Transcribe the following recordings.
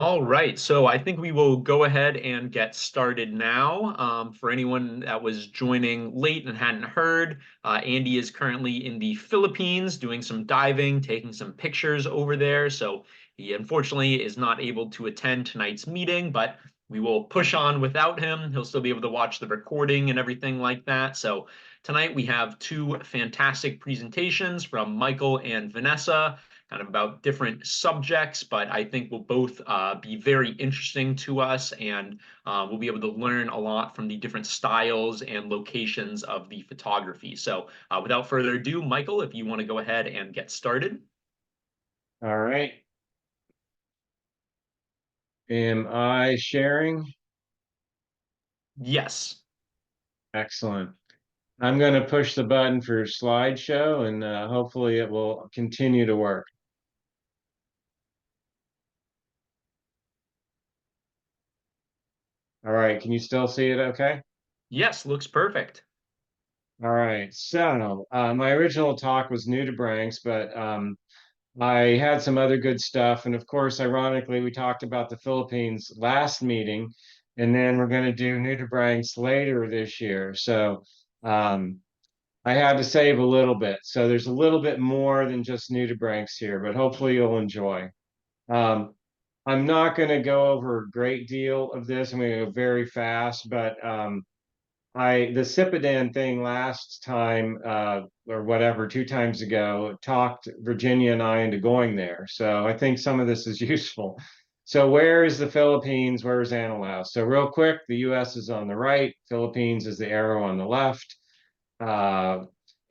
All right, so I think we will go ahead and get started now. For anyone that was joining late and hadn't heard, Andy is currently in the Philippines doing some diving, taking some pictures over there. So he unfortunately is not able to attend tonight's meeting, but we will push on without him. He'll still be able to watch the recording and everything like that. So tonight we have two fantastic presentations from Michael and Vanessa kind of about different subjects, but I think will both be very interesting to us, and we'll be able to learn a lot from the different styles and locations of the photography. So without further ado, Michael, if you want to go ahead and get started. All right. Am I sharing? Yes. Excellent. I'm going to push the button for slideshow and hopefully it will continue to work. All right. Can you still see it okay? Yes, looks perfect. All right. So my original talk was Nudibranchs, but I had some other good stuff. And of course, ironically, we talked about the Philippines last meeting, and then we're going to do Nudibranchs later this year. So um, I had to save a little bit. So there's a little bit more than just nudibranchs here, but hopefully you'll enjoy. Um, I'm not going to go over a great deal of this. I'm going to go very fast, but the Cipidan thing last time, or whatever, 2 times ago, talked Virginia and I into going there. So I think some of this is useful. So where is the Philippines? Where is Anilao? So real quick, the U.S. is on the right. Philippines is the arrow on the left. Uh,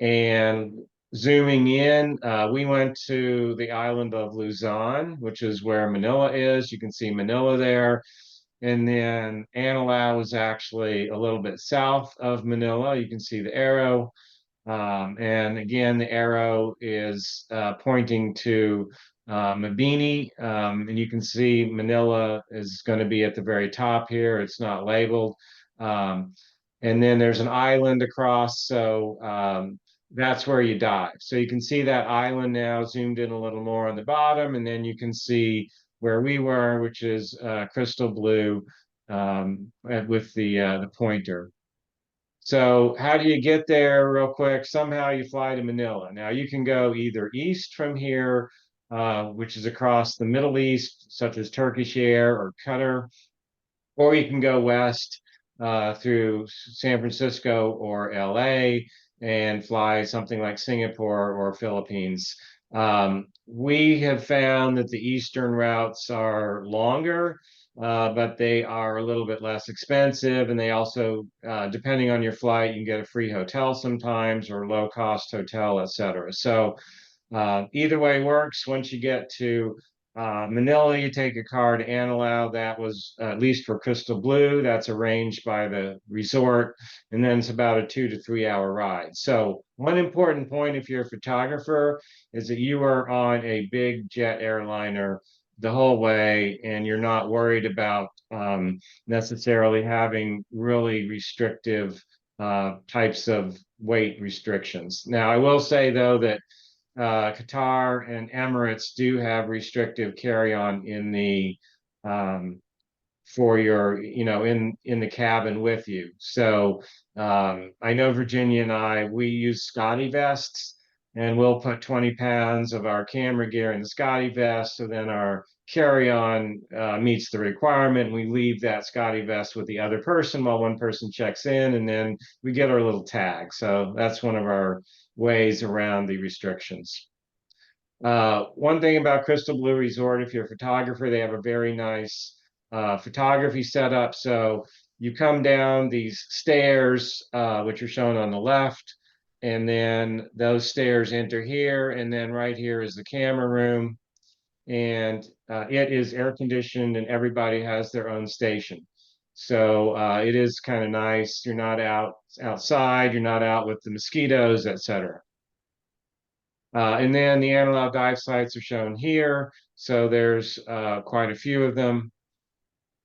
and zooming in, we went to the island of Luzon, which is where Manila is. You can see Manila there. And then Anilao is actually a little bit south of Manila. You can see the arrow. And again, the arrow is pointing to Mabini. And you can see Manila is going to be at the very top here. It's not labeled. Um, and then there's an island across. So that's where you dive. So you can see that island now zoomed in a little more on the bottom. And then you can see where we were, which is crystal blue with the pointer. So how do you get there real quick? Somehow you fly to Manila. Now you can go either east from here, which is across the Middle East, such as Turkish Air or Qatar, or you can go west through San Francisco or LA and fly something like Singapore or Philippines. We have found that the eastern routes are longer, but they are a little bit less expensive. And they also, depending on your flight, you can get a free hotel sometimes or low cost hotel, et cetera. So either way works. Once you get to Manila, you take a car to Anilao. That was at least for Crystal Blue. That's arranged by the resort, and then it's about a 2 to 3 hour ride. So one important point, if you're a photographer, is that you are on a big jet airliner the whole way, and you're not worried about necessarily having really restrictive types of weight restrictions. Now, I will say though that Qatar and Emirates do have restrictive carry-on in the for your, in the cabin with you. So I know Virginia and I, we use Scotty vests, and we'll put 20 pounds of our camera gear in the Scotty vest. So then our carry-on meets the requirement. We leave that Scotty vest with the other person while one person checks in, and then we get our little tag. So that's one of our ways around the restrictions. One thing about Crystal Blue Resort, if you're a photographer, they have a very nice photography setup. So you come down these stairs, which are shown on the left, and then those stairs enter here, and then right here is the camera room, and it is air conditioned, and everybody has their own station. So it is kind of nice. You're not outside, you're not out with the mosquitoes, etc. And then the Anilao dive sites are shown here. So there's quite a few of them.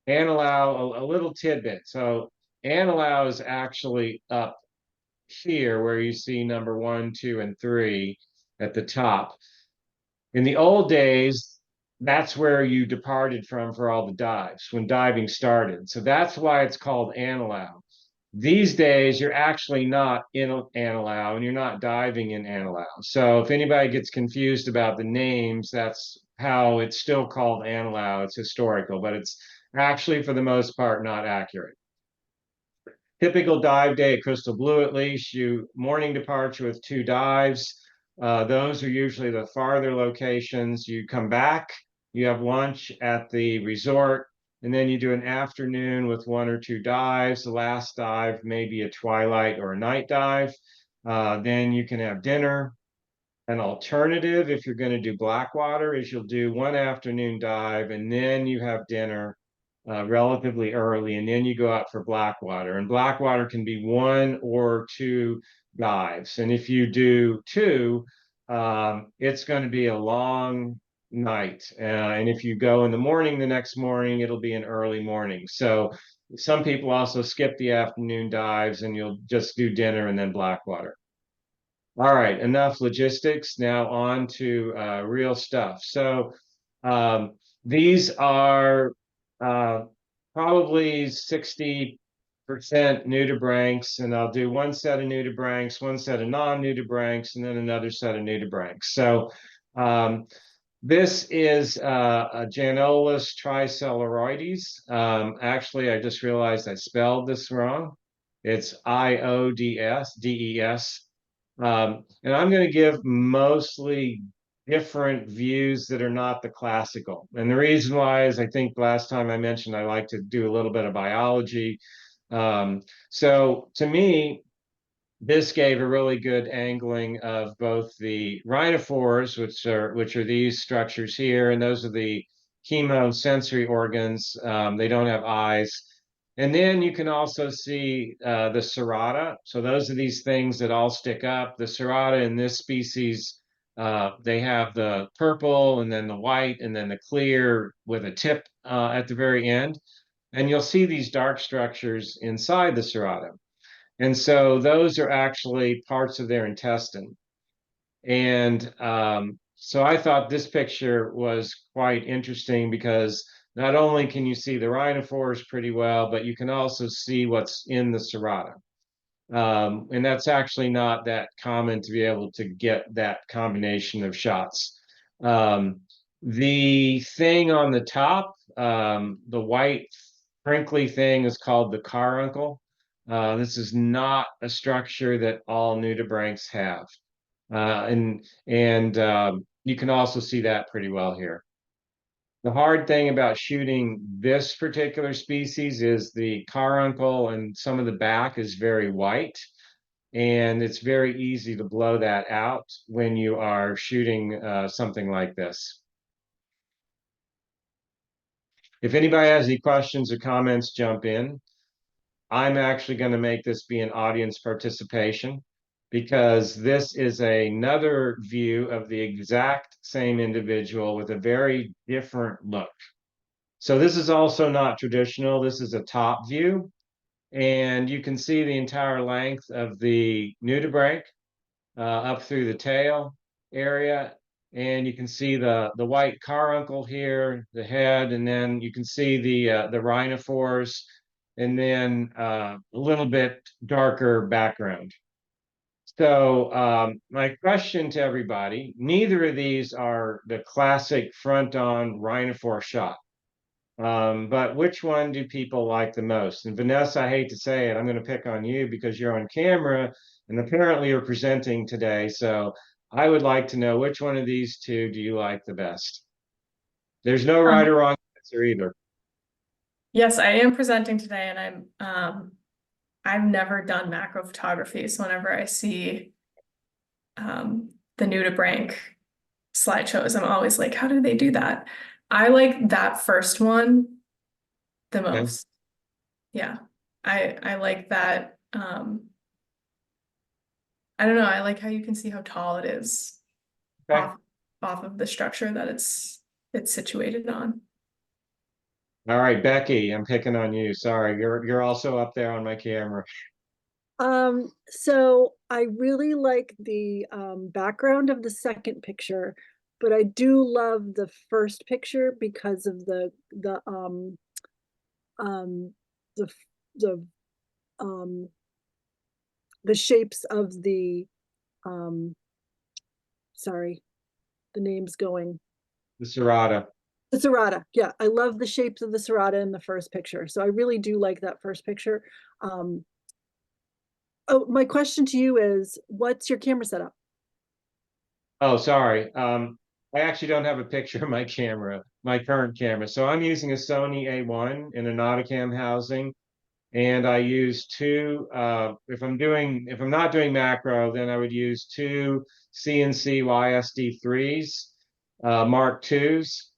Anilao, a little tidbit. So Anilao is actually up here where you see number 1, 2, and 3 at the top. In the old days, that's where you departed from for all the dives when diving started. So that's why it's called Anilao. These days, you're actually not in Anilao and you're not diving in Anilao. So if anybody gets confused about the names, that's how it's still called Anilao. It's historical, but it's actually, for the most part, not accurate. Typical dive day at Crystal Blue, at least, you morning departure with 2 dives. Those are usually the farther locations. You come back, you have lunch at the resort, and then you do an afternoon with 1 or 2 dives. The last dive may be a twilight or a night dive. Then you can have dinner. An alternative, if you're going to do Blackwater, is you'll do one afternoon dive and then you have dinner relatively early, and then you go out for Blackwater. And Blackwater can be 1 or 2 dives. And if you do 2, it's going to be a long night. And if you go in the morning the next morning, it'll be an early morning. So some people also skip the afternoon dives and you'll just do dinner and then Blackwater. All right, enough logistics. Now on to real stuff. So um, these are uh, probably 60% nudibranchs, and I'll do one set of nudibranchs, one set of non-nudibranchs, and then another set of nudibranchs. So um, this is a Janolus tricelloroides. Actually, I just realized I spelled this wrong. It's Iodes. And I'm going to give mostly different views that are not the classical. And the reason why is I think last time I mentioned I like to do a little bit of biology. So to me, this gave a really good angling of both the rhinophores, which are these structures here, and those are the chemosensory organs. They don't have eyes. And then you can also see the serrata. So those are these things that all stick up. The serrata in this species, they have the purple and then the white and then the clear with a tip at the very end. And you'll see these dark structures inside the serrata. And so those are actually parts of their intestine. And so I thought this picture was quite interesting because not only can you see the rhinophores pretty well, but you can also see what's in the serrata. And that's actually not that common to be able to get that combination of shots. The thing on the top, the white crinkly thing, is called the carbuncle. This is not a structure that all nudibranchs have. And you can also see that pretty well here. The hard thing about shooting this particular species is the carbuncle and some of the back is very white, and it's very easy to blow that out when you are shooting something like this. If anybody has any questions or comments, jump in. I'm actually going to make this be an audience participation because this is another view of the exact same individual with a very different look. So this is also not traditional. This is a top view, and you can see the entire length of the nudibranch up through the tail area. And you can see the white carbuncle here, the head, and then you can see the rhinophores, and then a little bit darker background. So my question to everybody, neither of these are the classic front-on rhinophore shot. But which one do people like the most? And Vanessa, I hate to say it, I'm going to pick on you because you're on camera and apparently you're presenting today. So I would like to know which one of these two do you like the best? There's no right Um, or wrong answer either. yes, I am presenting today, and I've never done macro photography, so whenever I see the nudibranch slideshows, I'm always like, how do they do that? I like that first one the Okay. most. Yeah. I like that. I don't know, I like how you can see how tall it is Okay. off of the structure that it's situated on. All right, Becky, I'm picking on you. Sorry, you're also up there on my camera. So I really like the background of the second picture. but I do love the first picture because of um the the um the shapes of the um sorry, the name's going. The Serrata. The Serrata. Yeah, I love the shapes of the Serrata in the first picture. So I really do like that first picture. Oh, my question to you is, what's your camera setup? Oh, sorry. I actually don't have a picture of my camera, my current camera. So I'm using a Sony A1 in a Nauticam housing. And I use two, if I'm not doing macro, then I would use two CNC YSD3s, Mark IIs.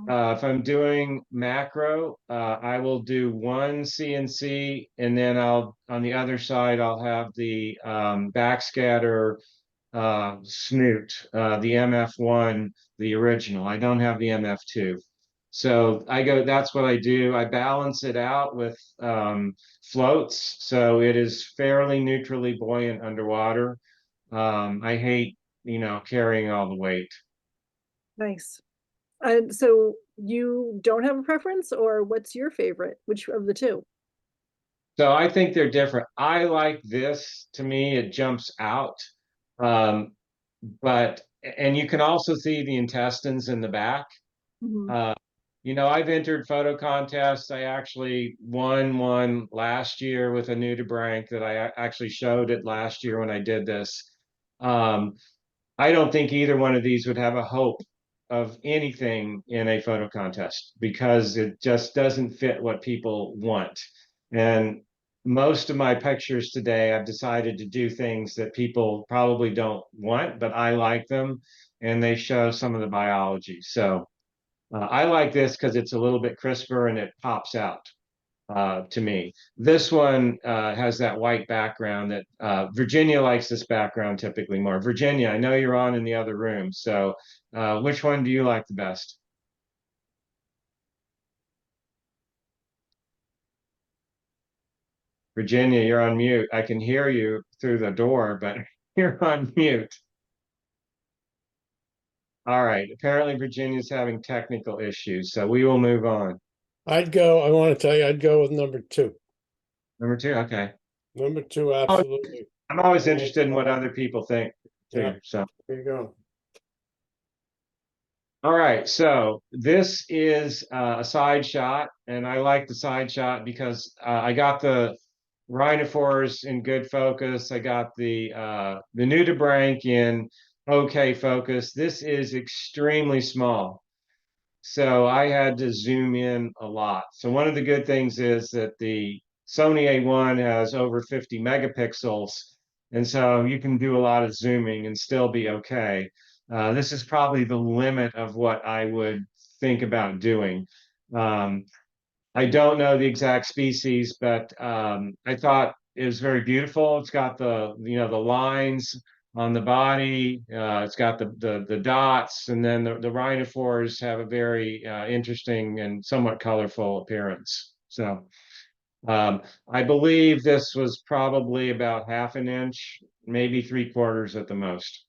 If I'm doing macro, I will do one CNC, and then on the other side, I'll have the backscatter snoot, the MF1, the original. I don't have the MF2. So that's what I do. I balance it out with floats. So it is fairly neutrally buoyant underwater. I hate, carrying all the weight. Nice. And so you don't have a preference, or what's your favorite? Which of the two? So I think they're different. I like this. To me, it jumps out. Um, and you can also see the intestines in the back. Mhm. Uh, I've entered photo contests. I actually won one last year with a nudibranch that I actually showed it last year when I did this. Um, I don't think either one of these would have a hope of anything in a photo contest because it just doesn't fit what people want. And most of my pictures today, I've decided to do things that people probably don't want, but I like them and they show some of the biology. So I like this because it's a little bit crisper and it pops out to me. This one has that white background that Virginia likes this background typically more. Virginia, I know you're on in the other room. So which one do you like the best? Virginia, you're on mute. I can hear you through the door, but you're on mute. All right. Apparently, Virginia's having technical issues, so we will move on. I want to tell you, I'd go with number two. Number two, okay. Number two, absolutely. I'm always interested in what other people think too. Yeah. So There you go. all right, so this is a side shot, and I like the side shot because I got the rhinophores in good focus. I got the nudibranch in okay focus. This is extremely small, so I had to zoom in a lot. So one of the good things is that the Sony A1 has over 50 megapixels, and so you can do a lot of zooming and still be okay. This is probably the limit of what I would think about doing. Um, I don't know the exact species, but I thought it was very beautiful. It's got the lines on the body. It's got the dots, and then the rhinophores have a very interesting and somewhat colorful appearance. So I believe this was probably about half an inch, maybe three quarters at the most.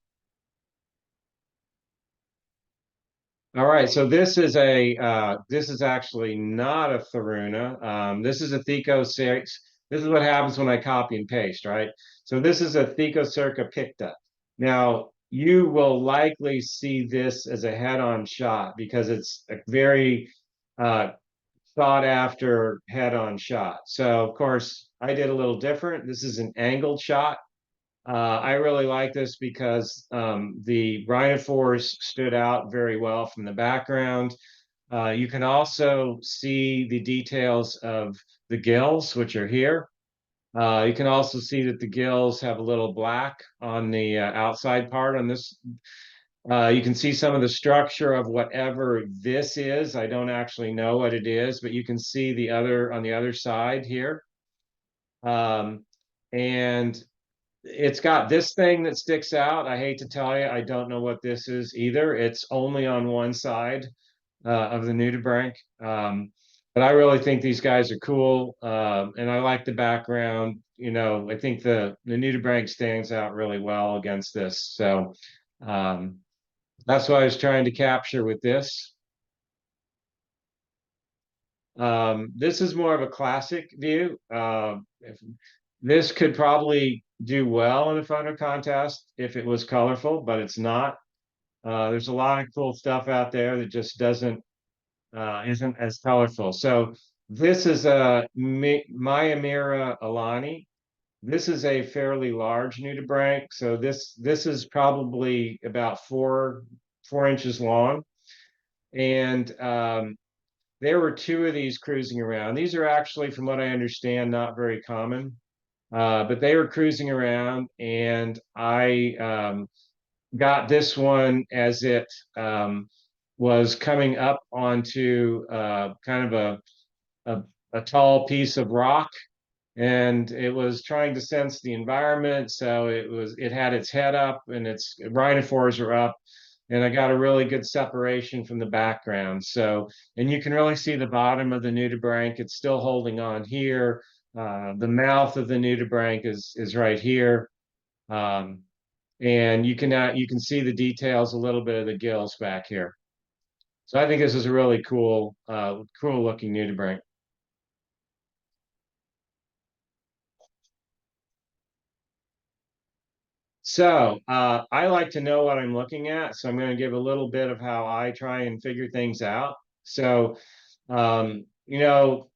All right, so this is actually not a Tharuna. This is a Thecocerca. This is what happens when I copy and paste, right? So this is a Thecocerca picta. Now you will likely see this as a head-on shot because it's a very sought after head-on shot. So of course I did a little different. This is an angled shot. I really like this because the rhinophores stood out very well from the background. You can also see the details of the gills, which are here. You can also see that the gills have a little black on the outside part on this. You can see some of the structure of whatever this is. I don't actually know what it is, but you can see the other on the other side here. And it's got this thing that sticks out. I hate to tell you, I don't know what this is either. It's only on one side of the nudibranch. But I really think these guys are cool. And I like the background. I think the nudibranch stands out really well against this. So That's what I was trying to capture with this. This is more of a classic view. This could probably do well in a photo contest if it was colorful, but it's not. There's a lot of cool stuff out there that just isn't as colorful. So this is a Myamira alani. This is a fairly large nudibranch. So this is probably about 4 inches long. And there were 2 of these cruising around. These are actually, from what I understand, not very common. But they were cruising around, and I got this one as it was coming up onto kind of a tall piece of rock, and it was trying to sense the environment. So it had its head up and its rhinophores are up, and I got a really good separation from the background. So, and you can really see the bottom of the nudibranch. It's still holding on here. The mouth of the nudibranch is right here. And you can see the details, a little bit of the gills back here. So I think this is a really cool looking nudibranch. So I like to know what I'm looking at. So I'm going to give a little bit of how I try and figure things out. So,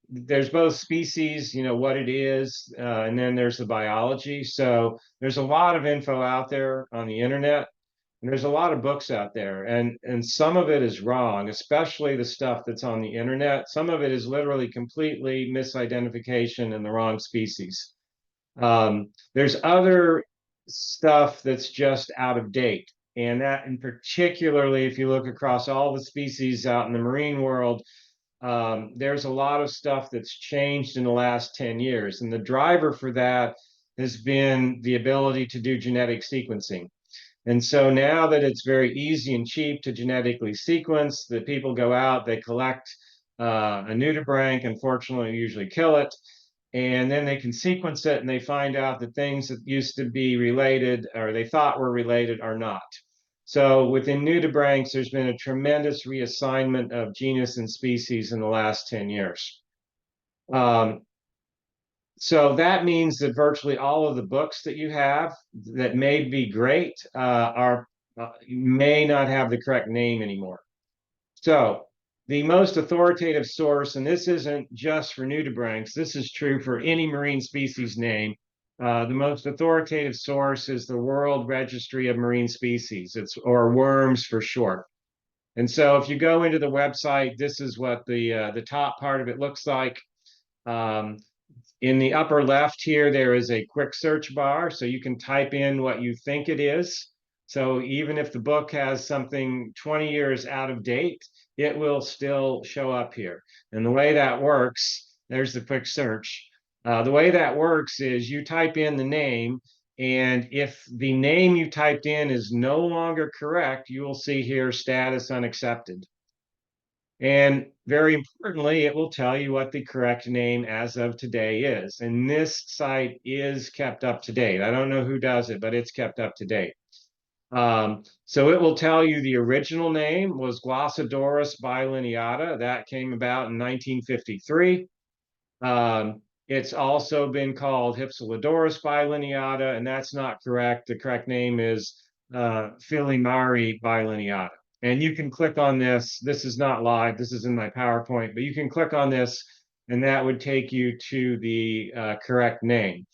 there's both species, what it is, and then there's the biology. So there's a lot of info out there on the internet. And there's a lot of books out there, and some of it is wrong, especially the stuff that's on the internet. Some of it is literally completely misidentification and the wrong species. There's other stuff that's just out of date. And that, and particularly if you look across all the species out in the marine world, there's a lot of stuff that's changed in the last 10 years. And the driver for that has been the ability to do genetic sequencing. And so now that it's very easy and cheap to genetically sequence, that people go out, they collect a nudibranch, unfortunately, usually kill it, and then they can sequence it and they find out that things that used to be related or they thought were related are not. So within nudibranchs, there's been a tremendous reassignment of genus and species in the last 10 years. So that means that virtually all of the books that you have that may be great may not have the correct name anymore. So the most authoritative source, and this isn't just for nudibranchs, this is true for any marine species name. The most authoritative source is the World Registry of Marine Species, or WORMS for short. And so if you go into the website, this is what the top part of it looks like. In the upper left here, there is a quick search bar, so you can type in what you think it is. So even if the book has something 20 years out of date, it will still show up here. And the way that works, there's the quick search. The way that works is you type in the name, and if the name you typed in is no longer correct, you will see here status unaccepted. And very importantly, it will tell you what the correct name as of today is. And this site is kept up to date. I don't know who does it, but it's kept up to date. So it will tell you the original name was Glossidorus bilineata. That came about in 1953. It's also been called Hypsilodorus bilineata, and that's not correct. The correct name is Philimari bilineata. And you can click on this. This is not live. This is in my PowerPoint, but you can click on this, and that would take you to the correct name.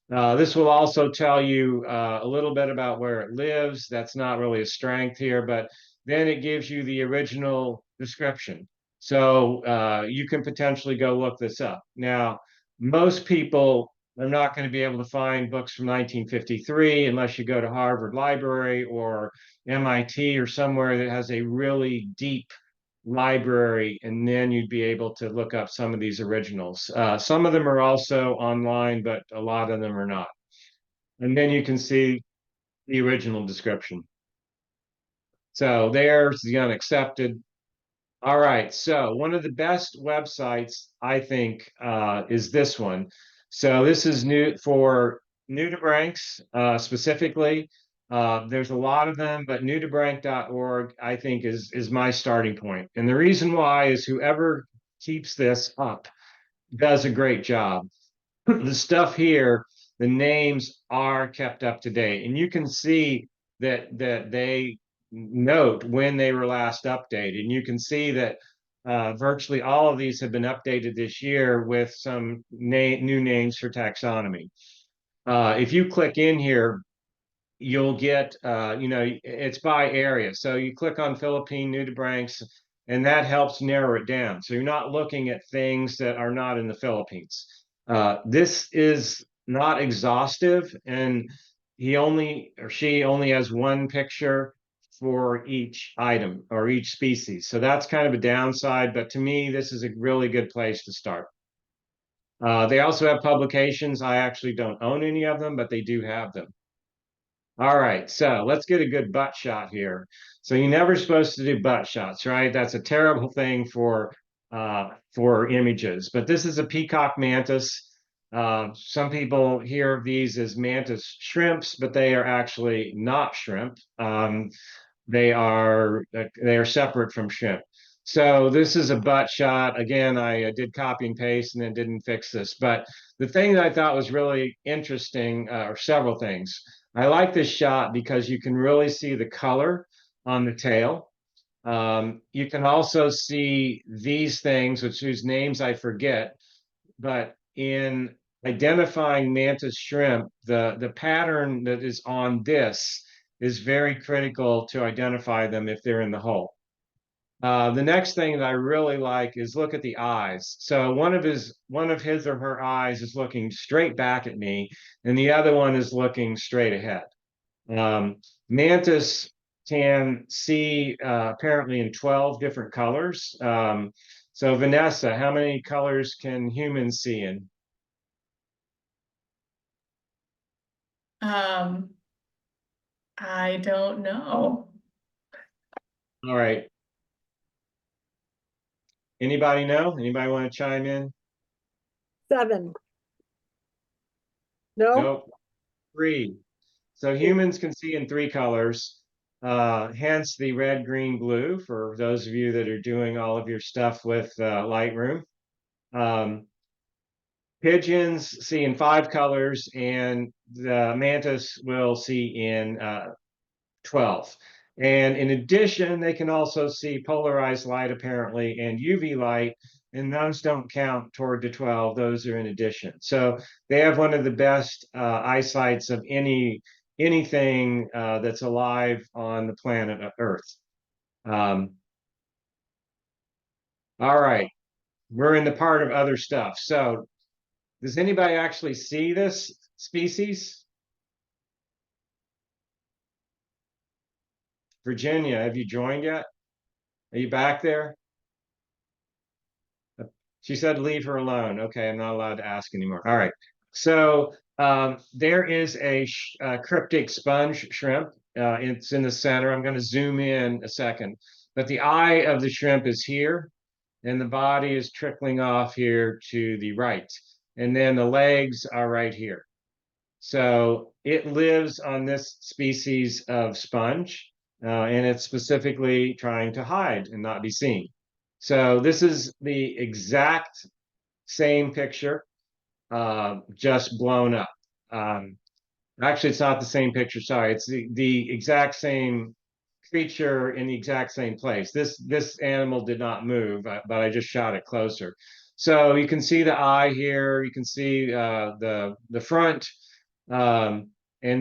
This will also tell you a little bit about where it lives. That's not really a strength here, but then it gives you the original description. So you can potentially go look this up. Now, most people are not going to be able to find books from 1953 unless you go to Harvard Library or MIT or somewhere that has a really deep library, and then you'd be able to look up some of these originals. Some of them are also online, but a lot of them are not. And then you can see the original description. So there's the unaccepted. All right, so one of the best websites, I think, is this one. So this is new for nudibranchs specifically. There's a lot of them, but nudibranch.org, I think, is my starting point. And the reason why is whoever keeps this up does a great job. The stuff here, the names are kept up to date, and you can see that they note when they were last updated. And you can see that virtually all of these have been updated this year with some new names for taxonomy. If you click in here, you'll get, it's by area. So you click on Philippine nudibranchs, and that helps narrow it down. So you're not looking at things that are not in the Philippines. This is not exhaustive, and he only or she only has one picture for each item or each species. So that's kind of a downside, but to me, this is a really good place to start. They also have publications. I actually don't own any of them, but they do have them. All right, so let's get a good butt shot here. So you're never supposed to do butt shots, right? That's a terrible thing for images. But this is a peacock mantis. Some people hear of these as mantis shrimps, but they are actually not shrimp. They are separate from shrimp. So this is a butt shot. Again, I did copy and paste and then didn't fix this. But the thing that I thought was really interesting, or several things. I like this shot because you can really see the color on the tail. You can also see these things, whose names I forget, but in identifying mantis shrimp, the pattern that is on this is very critical to identify them if they're in the hull. The next thing that I really like is look at the eyes. So one of his or her eyes is looking straight back at me, and the other one is looking straight ahead. Mantis can see apparently in 12 different colors. So Vanessa, how many colors can humans see in? I don't know. All right. Anybody know? Anybody want to chime in? 7. No? Nope. 3. So humans can see in 3 colors, hence the red, green, blue for those of you that are doing all of your stuff with Lightroom. Pigeons see in 5 colors, and the mantis will see in 12. And in addition, they can also see polarized light, apparently, and UV light, and those don't count toward the 12. Those are in addition. So they have one of the best eyesights of anything that's alive on the planet Earth. All right, we're in the part of other stuff. So does anybody actually see this species? Virginia, have you joined yet? Are you back there? She said leave her alone. Okay, I'm not allowed to ask anymore. All right. So there is a cryptic sponge shrimp. It's in the center. I'm going to zoom in a second. But the eye of the shrimp is here, and the body is trickling off here to the right. And then the legs are right here. So it lives on this species of sponge, and it's specifically trying to hide and not be seen. So this is the exact same picture, just blown up. Actually, it's not the same picture. Sorry, it's the exact same creature in the exact same place. This animal did not move, but I just shot it closer. So you can see the eye here. You can see the front, and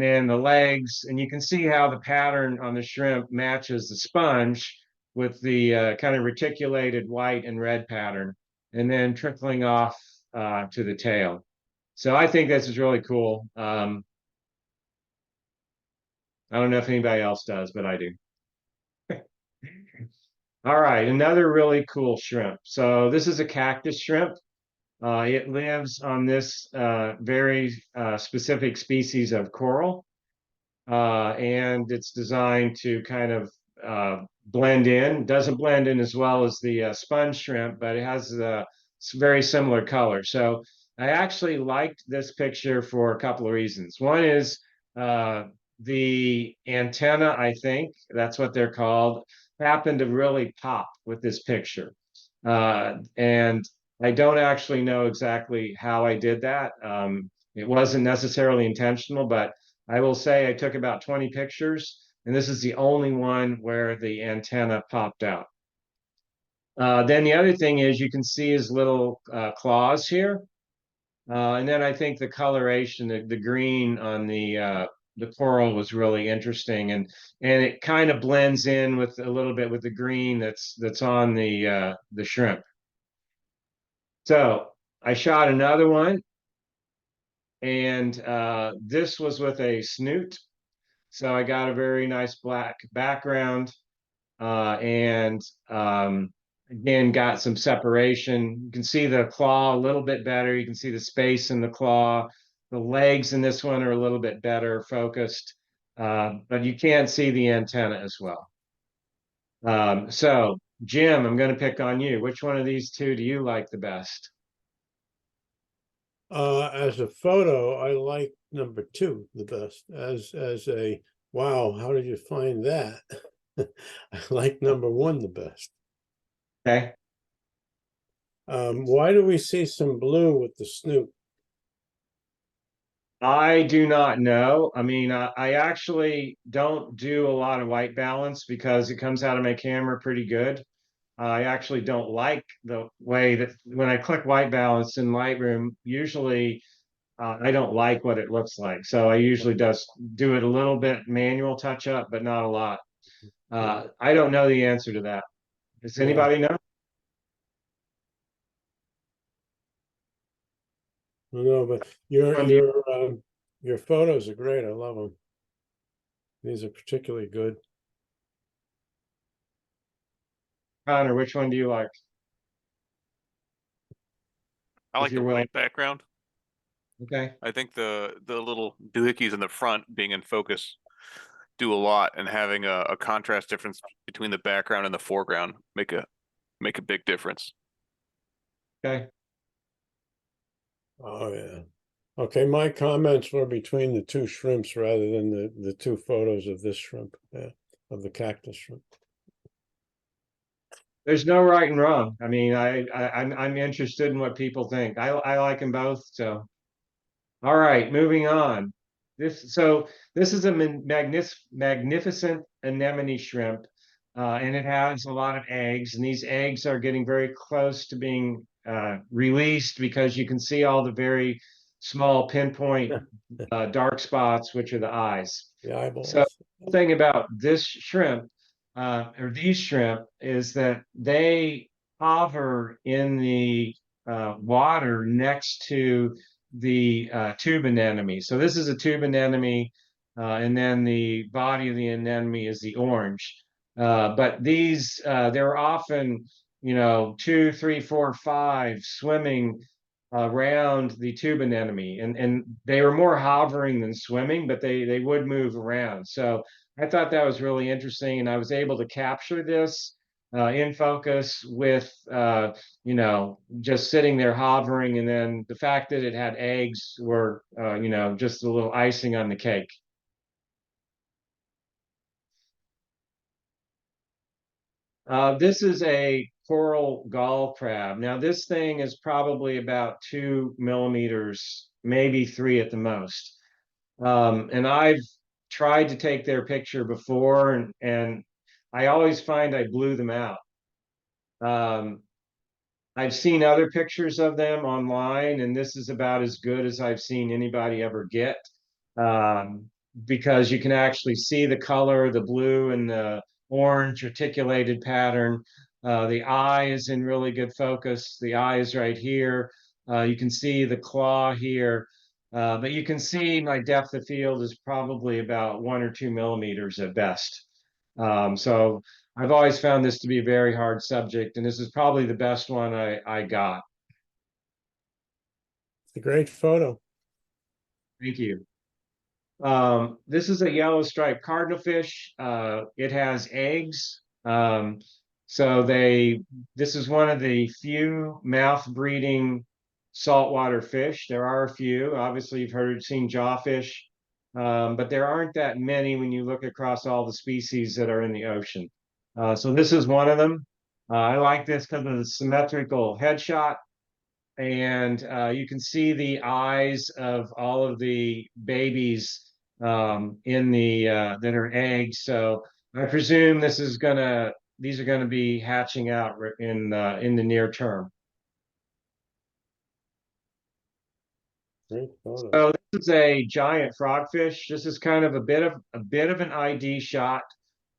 then the legs, and you can see how the pattern on the shrimp matches the sponge with the kind of reticulated white and red pattern, and then trickling off to the tail. So I think this is really cool. I don't know if anybody else does, but I do. All right, another really cool shrimp. So this is a cactus shrimp. It lives on this very specific species of coral, and it's designed to kind of blend in. Doesn't blend in as well as the sponge shrimp, but it has a very similar color. So I actually liked this picture for a couple of reasons. One is the antenna, I think that's what they're called, happened to really pop with this picture. And I don't actually know exactly how I did that. It wasn't necessarily intentional, but I will say I took about 20 pictures, and this is the only one where the antenna popped out. Then the other thing is you can see his little claws here. And then I think the coloration, the green on the coral was really interesting, and it kind of blends in with a little bit with the green that's on the shrimp. So I shot another one, and this was with a snoot. So I got a very nice black background, and again, got some separation. You can see the claw a little bit better. You can see the space in the claw. The legs in this one are a little bit better focused, but you can't see the antenna as well. So, Jim, I'm going to pick on you. Which one of these two do you like the best? As a photo, I like number 2 the best. As a wow, how did you find that? I like number 1 the best. Okay. Why do we see some blue with the snoot? I do not know. I mean, I actually don't do a lot of white balance because it comes out of my camera pretty good. I actually don't like the way that when I click white balance in Lightroom, usually I don't like what it looks like. So I usually just do it a little bit manual touch up, but not a lot. I don't know the answer to that. Does anybody know? No, but your photos are great. I love them. These are particularly good. Connor, which one do you like? I If like the you're willing. white background. Okay. I think the little doohickeys in the front being in focus do a lot, and having a contrast difference between the background and the foreground make a big difference. Okay. Oh yeah. Okay, my comments were between the 2 shrimps rather than the 2 photos of this shrimp, of the cactus shrimp. There's no right and wrong. I mean, I'm interested in what people think. I like them both. So, all right, moving on. This is a magnificent anemone shrimp, and it has a lot of eggs, and these eggs are getting very close to being released because you can see all the very small pinpoint dark spots, which are the eyes. The eyeballs. So the thing about this shrimp, or these shrimp, is that they hover in the water next to the tube anemone. So this is a tube anemone, and then the body of the anemone is the orange. But these, they're often, 2, 3, 4, 5 swimming around the tube anemone, and they were more hovering than swimming, but they would move around. So I thought that was really interesting, and I was able to capture this in focus with just sitting there hovering, and then the fact that it had eggs were just a little icing on the cake. This is a coral gall crab. Now this thing is probably about 2 millimeters, maybe 3 at the most. And I've tried to take their picture before, and I always find I blew them out. I've seen other pictures of them online, and this is about as good as I've seen anybody ever get, because you can actually see the color, the blue and the orange articulated pattern. The eye is in really good focus. The eye is right here. You can see the claw here, but you can see my depth of field is probably about 1 or 2 millimeters at best. So I've always found this to be a very hard subject, and this is probably the best one I got. It's a great photo. Thank you. This is a yellow striped cardinalfish. It has eggs. This is one of the few mouth breeding saltwater fish. There are a few. Obviously, you've seen jawfish. but there aren't that many when you look across all the species that are in the ocean. So this is one of them. I like this because of the symmetrical headshot. And you can see the eyes of all of the babies in the that are eggs. So I presume these are gonna be hatching out in the near term. Great photo. So this is a giant frogfish. This is kind of a bit of an ID shot,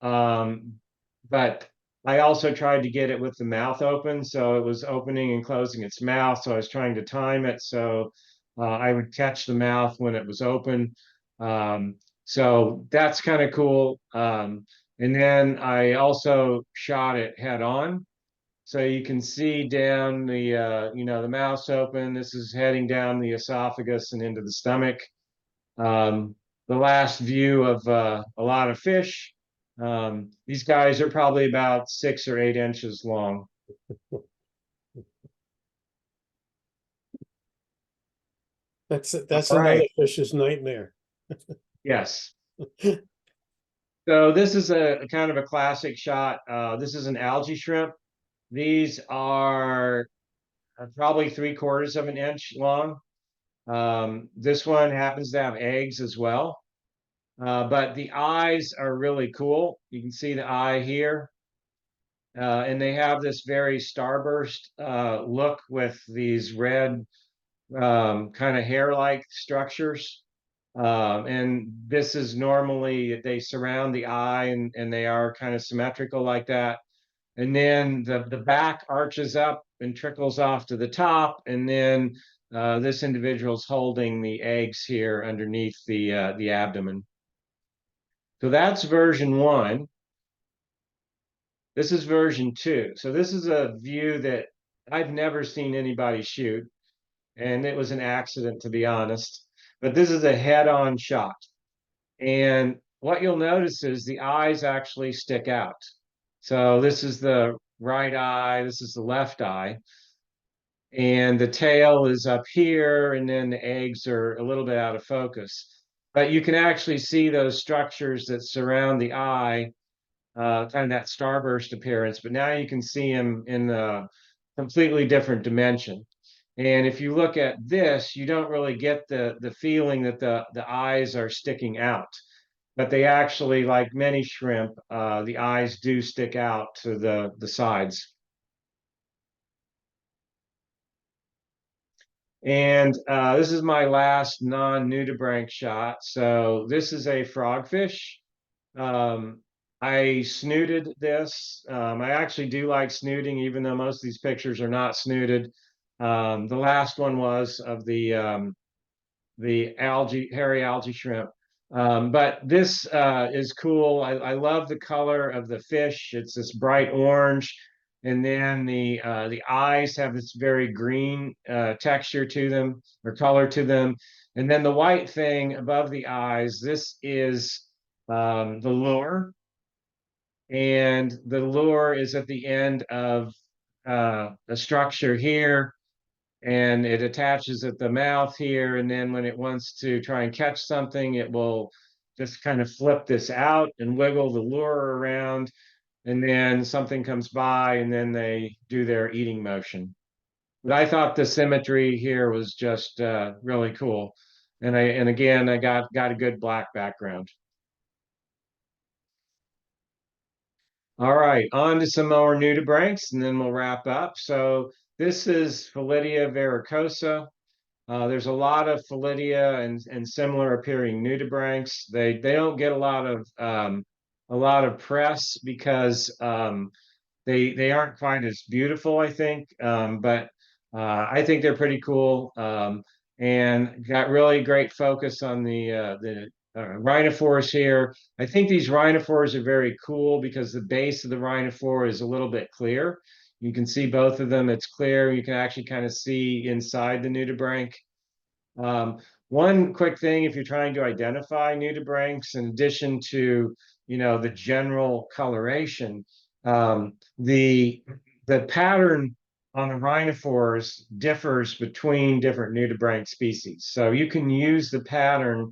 but I also tried to get it with the mouth open, so it was opening and closing its mouth. So I was trying to time it so I would catch the mouth when it was open. So that's kind of cool. And then I also shot it head on. So you can see down the, the mouth's open. This is heading down the esophagus and into the stomach. The last view of a lot of fish. These guys are probably about 6 or 8 inches long. That's All another right. fish's nightmare. Yes. So this is a kind of a classic shot. This is an algae shrimp. These are probably 3/4 of an inch long. This one happens to have eggs as well. But the eyes are really cool. You can see the eye here. And they have this very starburst look with these red kind of hair-like structures. And this is normally, they surround the eye and they are kind of symmetrical like that. And then the back arches up and trickles off to the top. And then this individual's holding the eggs here underneath the abdomen. So that's version 1. This is version 2. So this is a view that I've never seen anybody shoot. And it was an accident, to be honest. But this is a head-on shot. And what you'll notice is the eyes actually stick out. So this is the right eye, this is the left eye. And the tail is up here, and then the eggs are a little bit out of focus. But you can actually see those structures that surround the eye, kind of that starburst appearance. But now you can see them in a completely different dimension. And if you look at this, you don't really get the feeling that the eyes are sticking out. But they actually, like many shrimp, the eyes do stick out to the sides. And this is my last non-nudibranch shot. So this is a frogfish. I snooted this. I actually do like snooting, even though most of these pictures are not snooted. The last one was of the hairy algae shrimp. But this is cool. I love the color of the fish. It's this bright orange. And then the eyes have this very green texture to them, or color to them. And then the white thing above the eyes, this is the lure. And the lure is at the end of the structure here, and it attaches at the mouth here. And then when it wants to try and catch something, it will just kind of flip this out and wiggle the lure around. And then something comes by, and then they do their eating motion. But I thought the symmetry here was just really cool. And again, I got a good black background. All right, on to some more nudibranchs, and then we'll wrap up. So this is Philidia vericosa. There's a lot of Philidia and similar appearing nudibranchs. They don't get a lot of press because they aren't quite as beautiful, I think. But I think they're pretty cool, and got really great focus on the rhinophores here. I think these rhinophores are very cool because the base of the rhinophore is a little bit clear. You can see both of them, it's clear. You can actually kind of see inside the nudibranch. One quick thing, if you're trying to identify nudibranchs, in addition to, the general coloration, the pattern on the rhinophores differs between different nudibranch species. So you can use the pattern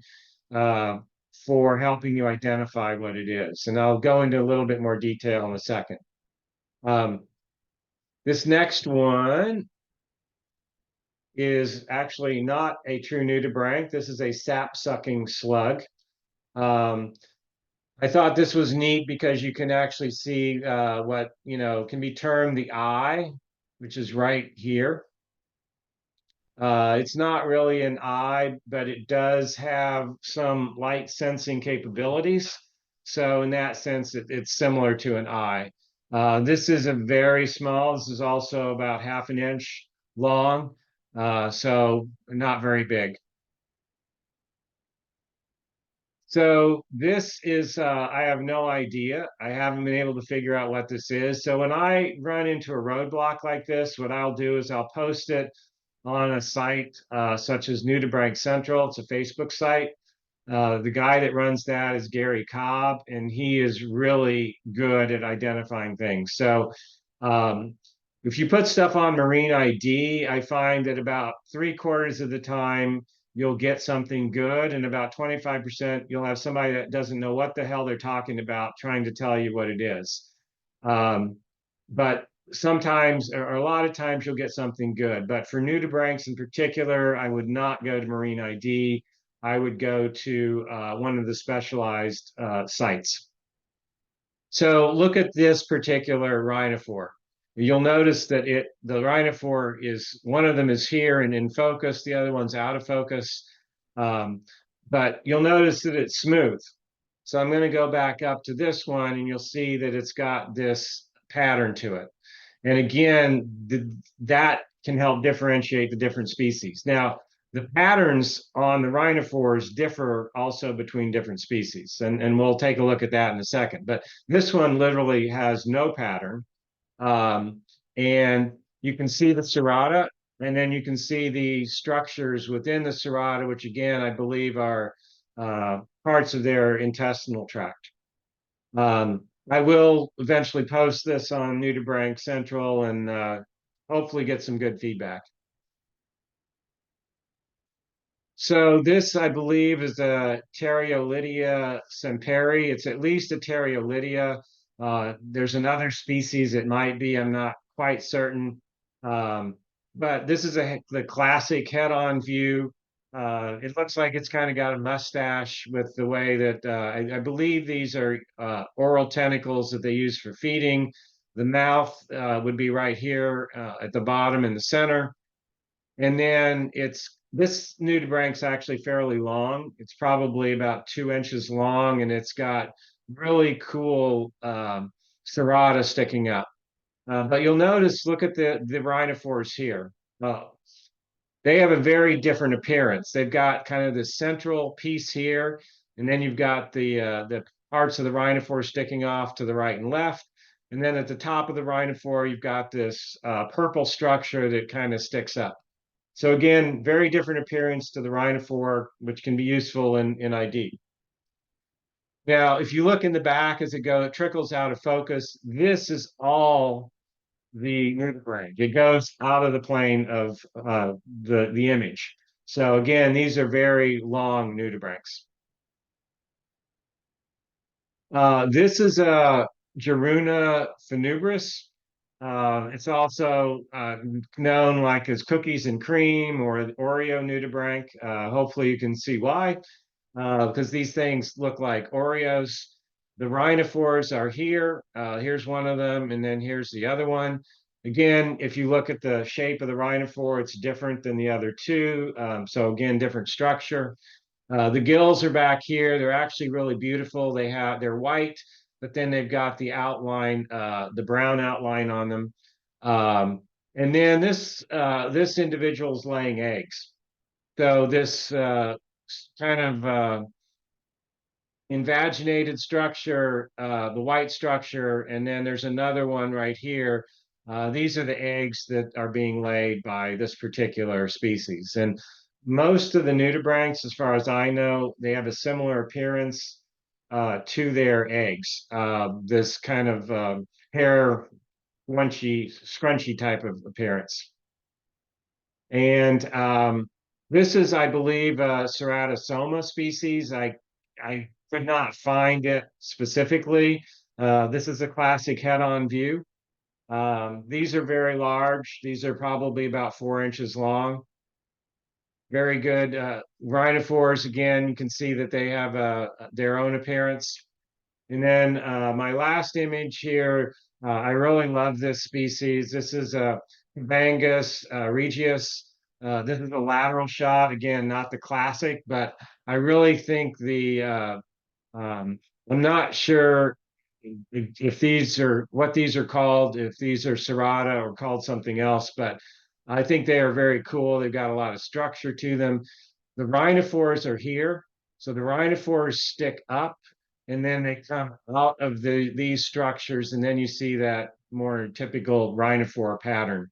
for helping you identify what it is. And I'll go into a little bit more detail in a second. This next one is actually not a true nudibranch. This is a sap-sucking slug. I thought this was neat because you can actually see what, can be termed the eye, which is right here. It's not really an eye, but it does have some light sensing capabilities. So in that sense, it's similar to an eye. This is a very small, this is also about 1/2 inch long, so not very big. So this is, I have no idea. I haven't been able to figure out what this is. So when I run into a roadblock like this, what I'll do is I'll post it on a site such as Nudibranch Central. It's a Facebook site. The guy that runs that is Gary Cobb, and he is really good at identifying things. So if you put stuff on Marine ID, I find that about 3/4 of the time you'll get something good, and about 25% you'll have somebody that doesn't know what the hell they're talking about trying to tell you what it is. But sometimes, or a lot of times, you'll get something good. But for nudibranchs in particular, I would not go to Marine ID. I would go to one of the specialized sites. So look at this particular rhinophore. You'll notice that the rhinophore is, one of them is here and in focus, the other one's out of focus. But you'll notice that it's smooth. So I'm going to go back up to this one, and you'll see that it's got this pattern to it. And again, that can help differentiate the different species. Now, the patterns on the rhinophores differ also between different species, and we'll take a look at that in a second. But this one literally has no pattern. And you can see the serrata, and then you can see the structures within the serrata, which again, I believe are parts of their intestinal tract. I will eventually post this on Nudibranch Central and hopefully get some good feedback. So this, I believe, is a Pteriolidia semperi. It's at least a Pteriolidia. There's another species it might be, I'm not quite certain. But this is the classic head-on view. It looks like it's kind of got a mustache with the way that I believe these are oral tentacles that they use for feeding. The mouth would be right here at the bottom in the center. And then this nudibranch's actually fairly long. It's probably about 2 inches long, and it's got really cool serrata sticking up. But you'll notice, look at the rhinophores here. They have a very different appearance. They've got kind of this central piece here, and then you've got the parts of the rhinophore sticking off to the right and left. And then at the top of the rhinophore, you've got this purple structure that kind of sticks up. So again, very different appearance to the rhinophore, which can be useful in ID. Now, if you look in the back as it trickles out of focus, this is all the nudibranch. It goes out of the plane of the image. So again, these are very long nudibranchs. This is a Geruna phenubris. It's also known like as cookies and cream or Oreo nudibranch. Hopefully you can see why, because these things look like Oreos. The rhinophores are here. Here's one of them, and then here's the other one. Again, if you look at the shape of the rhinophore, it's different than the other two. So again, different structure. The gills are back here. They're actually really beautiful. They're white, but then they've got the outline, the brown outline on them. And then this individual is laying eggs. So this kind of invaginated structure, the white structure, and then there's another one right here. These are the eggs that are being laid by this particular species. And most of the nudibranchs, as far as I know, they have a similar appearance to their eggs. This kind of hair scrunchy type of appearance. And This is, I believe, a Ceratosoma species. I could not find it specifically. This is a classic head-on view. These are very large. These are probably about 4 inches long. Very good. Rhinophores, again, you can see that they have their own appearance. And then my last image here, I really love this species. This is a Vangus regius. This is a lateral shot. Again, not the classic, but I really think I'm not sure if these are what these are called, if these are serrata or called something else, but I think they are very cool. They've got a lot of structure to them. The rhinophores are here. So the rhinophores stick up and then they come out of these structures, and then you see that more typical rhinophore pattern.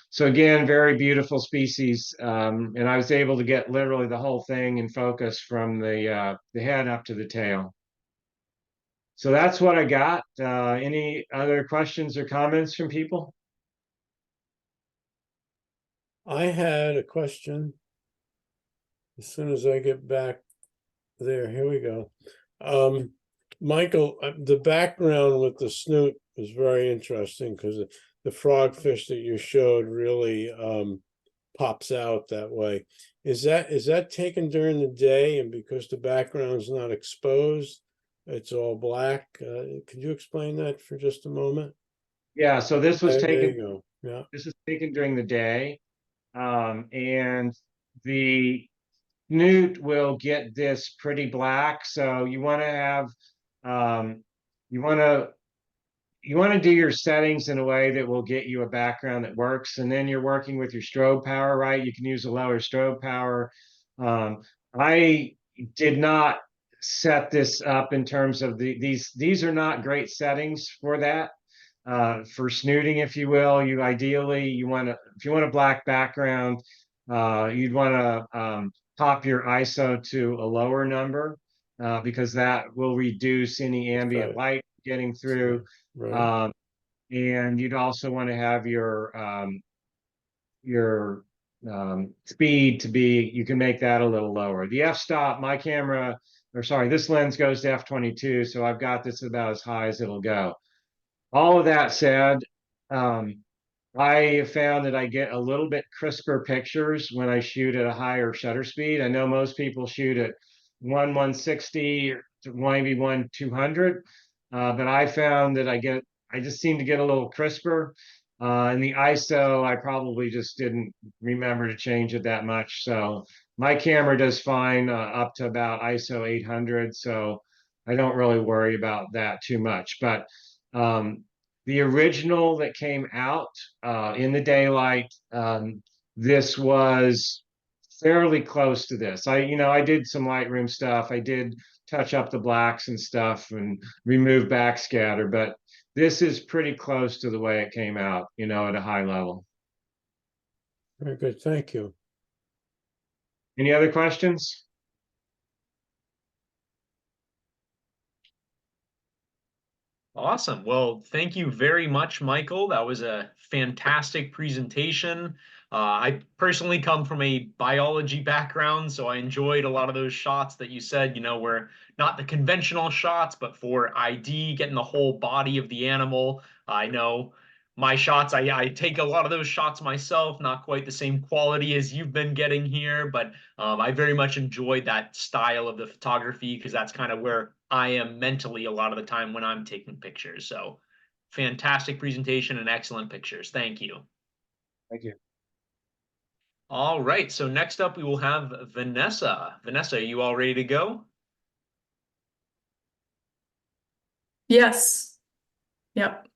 So again, very beautiful species. And I was able to get literally the whole thing in focus from the head up to the tail. So that's what I got. Any other questions or comments from people? I had a question. As soon as I get back there, here we go. Michael, the background with the snoot is very interesting because the frogfish that you showed really pops out that way. Is that taken during the day, and because the background's not exposed, it's all black? Could you explain that for just a moment? Yeah, so this was There you taken. go. Yeah. This is taken during the day, and the snoot will get this pretty black. So you want to have, you want to do your settings in a way that will get you a background that works. And then you're working with your strobe power, right? You can use a lower strobe power. I did not set this up in terms of these are not great settings for that. For snooting, if you will, you want to, if you want a black background, you'd want to pop your ISO to a lower number, because that will reduce any ambient Right. light getting through. Right. And you'd also want to have your speed to be, you can make that a little lower. The f-stop, my camera, or sorry, this lens goes to f22, so I've got this about as high as it'll go. All of that said, I found that I get a little bit crisper pictures when I shoot at a higher shutter speed. I know most people shoot at 1/160 or maybe 1/200, but I found that I just seem to get a little crisper. And the ISO, I probably just didn't remember to change it that much. So my camera does fine up to about ISO 800. So I don't really worry about that too much. But the original that came out in the daylight, this was fairly close to this. I did some Lightroom stuff. I did touch up the blacks and stuff and remove backscatter, but this is pretty close to the way it came out, at a high level. Very good. Thank you. Any other questions? Awesome. Well, thank you very much, Michael. That was a fantastic presentation. I personally come from a biology background, so I enjoyed a lot of those shots that you said, were not the conventional shots, but for ID, getting the whole body of the animal. I know my shots, I take a lot of those shots myself, not quite the same quality as you've been getting here, but I very much enjoyed that style of the photography because that's kind of where I am mentally a lot of the time when I'm taking pictures. So fantastic presentation and excellent pictures. Thank you. Thank you. All right. So next up, we will have Vanessa. Vanessa, are you all ready to go? Yes. Yep.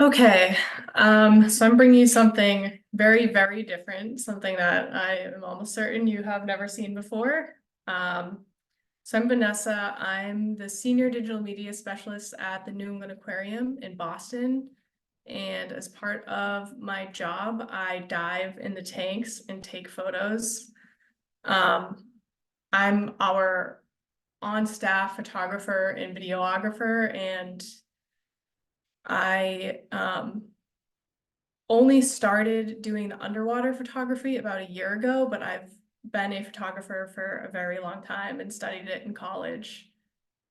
Okay, so I'm bringing you something very, very different, something that I am almost certain you have never seen before. So I'm Vanessa. I'm the Senior Digital Media Specialist at the New England Aquarium in Boston. And as part of my job, I dive in the tanks and take photos. I'm our on-staff photographer and videographer, and I only started doing the underwater photography about a year ago, but I've been a photographer for a very long time and studied it in college.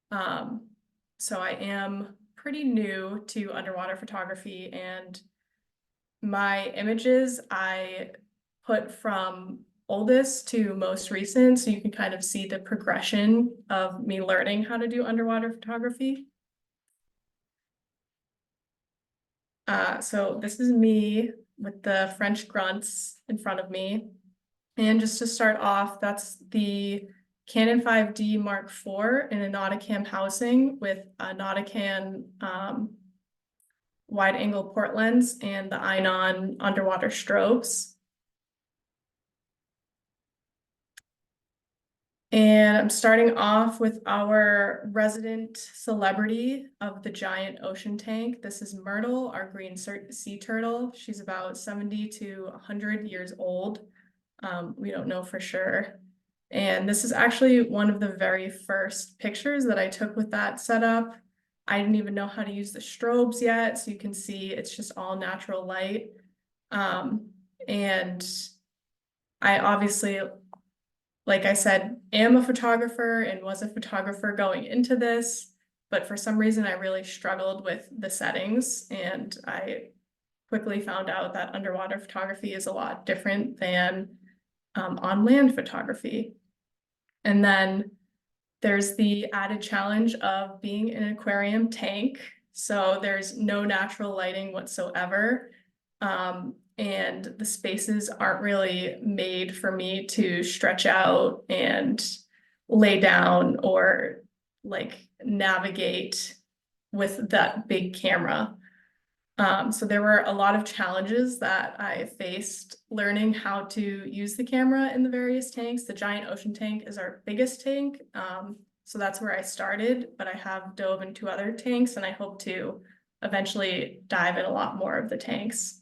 So I am pretty new to underwater photography, and my images I put from oldest to most recent, so you can kind of see the progression of me learning how to do underwater photography. So this is me with the French grunts in front of me. And just to start off, that's the Canon 5D Mark IV in a Nauticam housing with a Nauticam wide angle port lens and the Inon underwater strobes. And I'm starting off with our resident celebrity of the giant ocean tank. This is Myrtle, our green sea turtle. She's about 70 to 100 years old. We don't know for sure. And this is actually one of the very first pictures that I took with that setup. I didn't even know how to use the strobes yet, so you can see it's just all natural light. And I obviously, like I said, am a photographer and was a photographer going into this, but for some reason I really struggled with the settings, and I quickly found out that underwater photography is a lot different than on land photography. And then there's the added challenge of being in an aquarium tank. So there's no natural lighting whatsoever. And the spaces aren't really made for me to stretch out and lay down or like navigate with that big camera. So there were a lot of challenges that I faced learning how to use the camera in the various tanks. The giant ocean tank is our biggest tank. So that's where I started, but I have dove into other tanks, and I hope to eventually dive in a lot more of the tanks.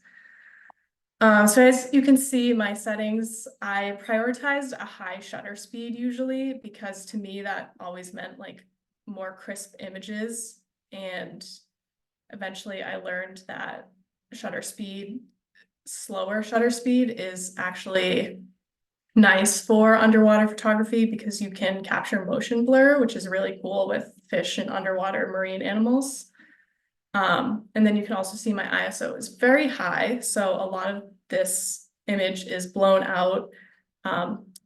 So as you can see, my settings, I prioritized a high shutter speed usually, because to me that always meant like more crisp images. And eventually I learned that slower shutter speed is actually nice for underwater photography, because you can capture motion blur, which is really cool with fish and underwater marine animals. And then you can also see my ISO is very high, so a lot of this image is blown out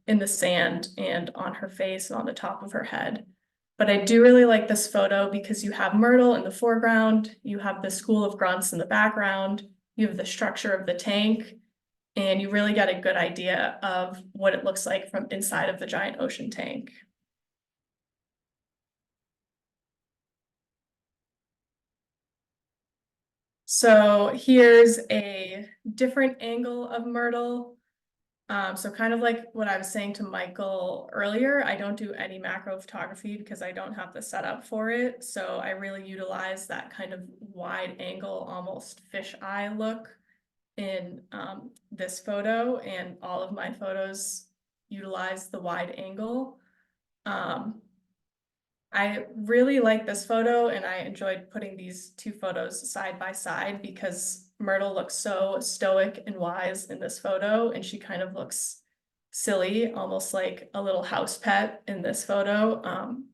in the sand and on her face and on the top of her head. But I do really like this photo because you have Myrtle in the foreground, you have the school of grunts in the background, you have the structure of the tank, and you really get a good idea of what it looks like from inside of the giant ocean tank. So here's a different angle of Myrtle. So kind of like what I was saying to Michael earlier, I don't do any macro photography because I don't have the setup for it. So I really utilize that kind of wide angle, almost fisheye look in this photo, and all of my photos utilize the wide angle. I really like this photo, and I enjoyed putting these two photos side by side because Myrtle looks so stoic and wise in this photo, and she kind of looks silly, almost like a little house pet in this photo.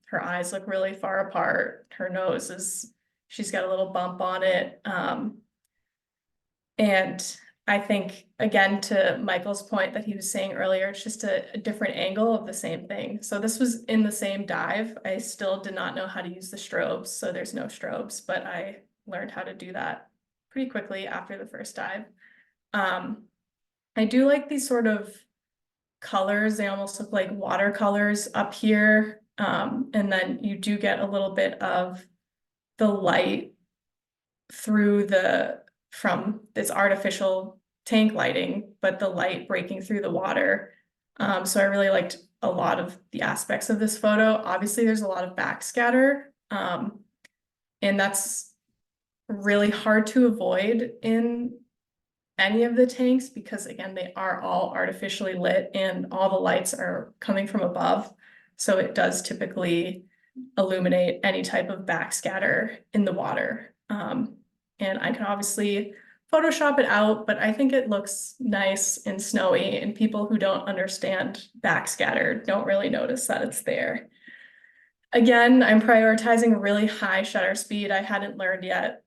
Her eyes look really far apart. Her nose she's got a little bump on it. And I think, again, to Michael's point that he was saying earlier, it's just a different angle of the same thing. So this was in the same dive. I still did not know how to use the strobes, so there's no strobes, but I learned how to do that pretty quickly after the first dive. I do like these sort of colors. They almost look like watercolors up here. And then you do get a little bit of the light from this artificial tank lighting, but the light breaking through the water. So I really liked a lot of the aspects of this photo. Obviously, there's a lot of backscatter, and that's really hard to avoid in any of the tanks because, again, they are all artificially lit and all the lights are coming from above. So it does typically illuminate any type of backscatter in the water. And I can obviously Photoshop it out, but I think it looks nice and snowy, and people who don't understand backscatter don't really notice that it's there. Again, I'm prioritizing really high shutter speed. I hadn't learned yet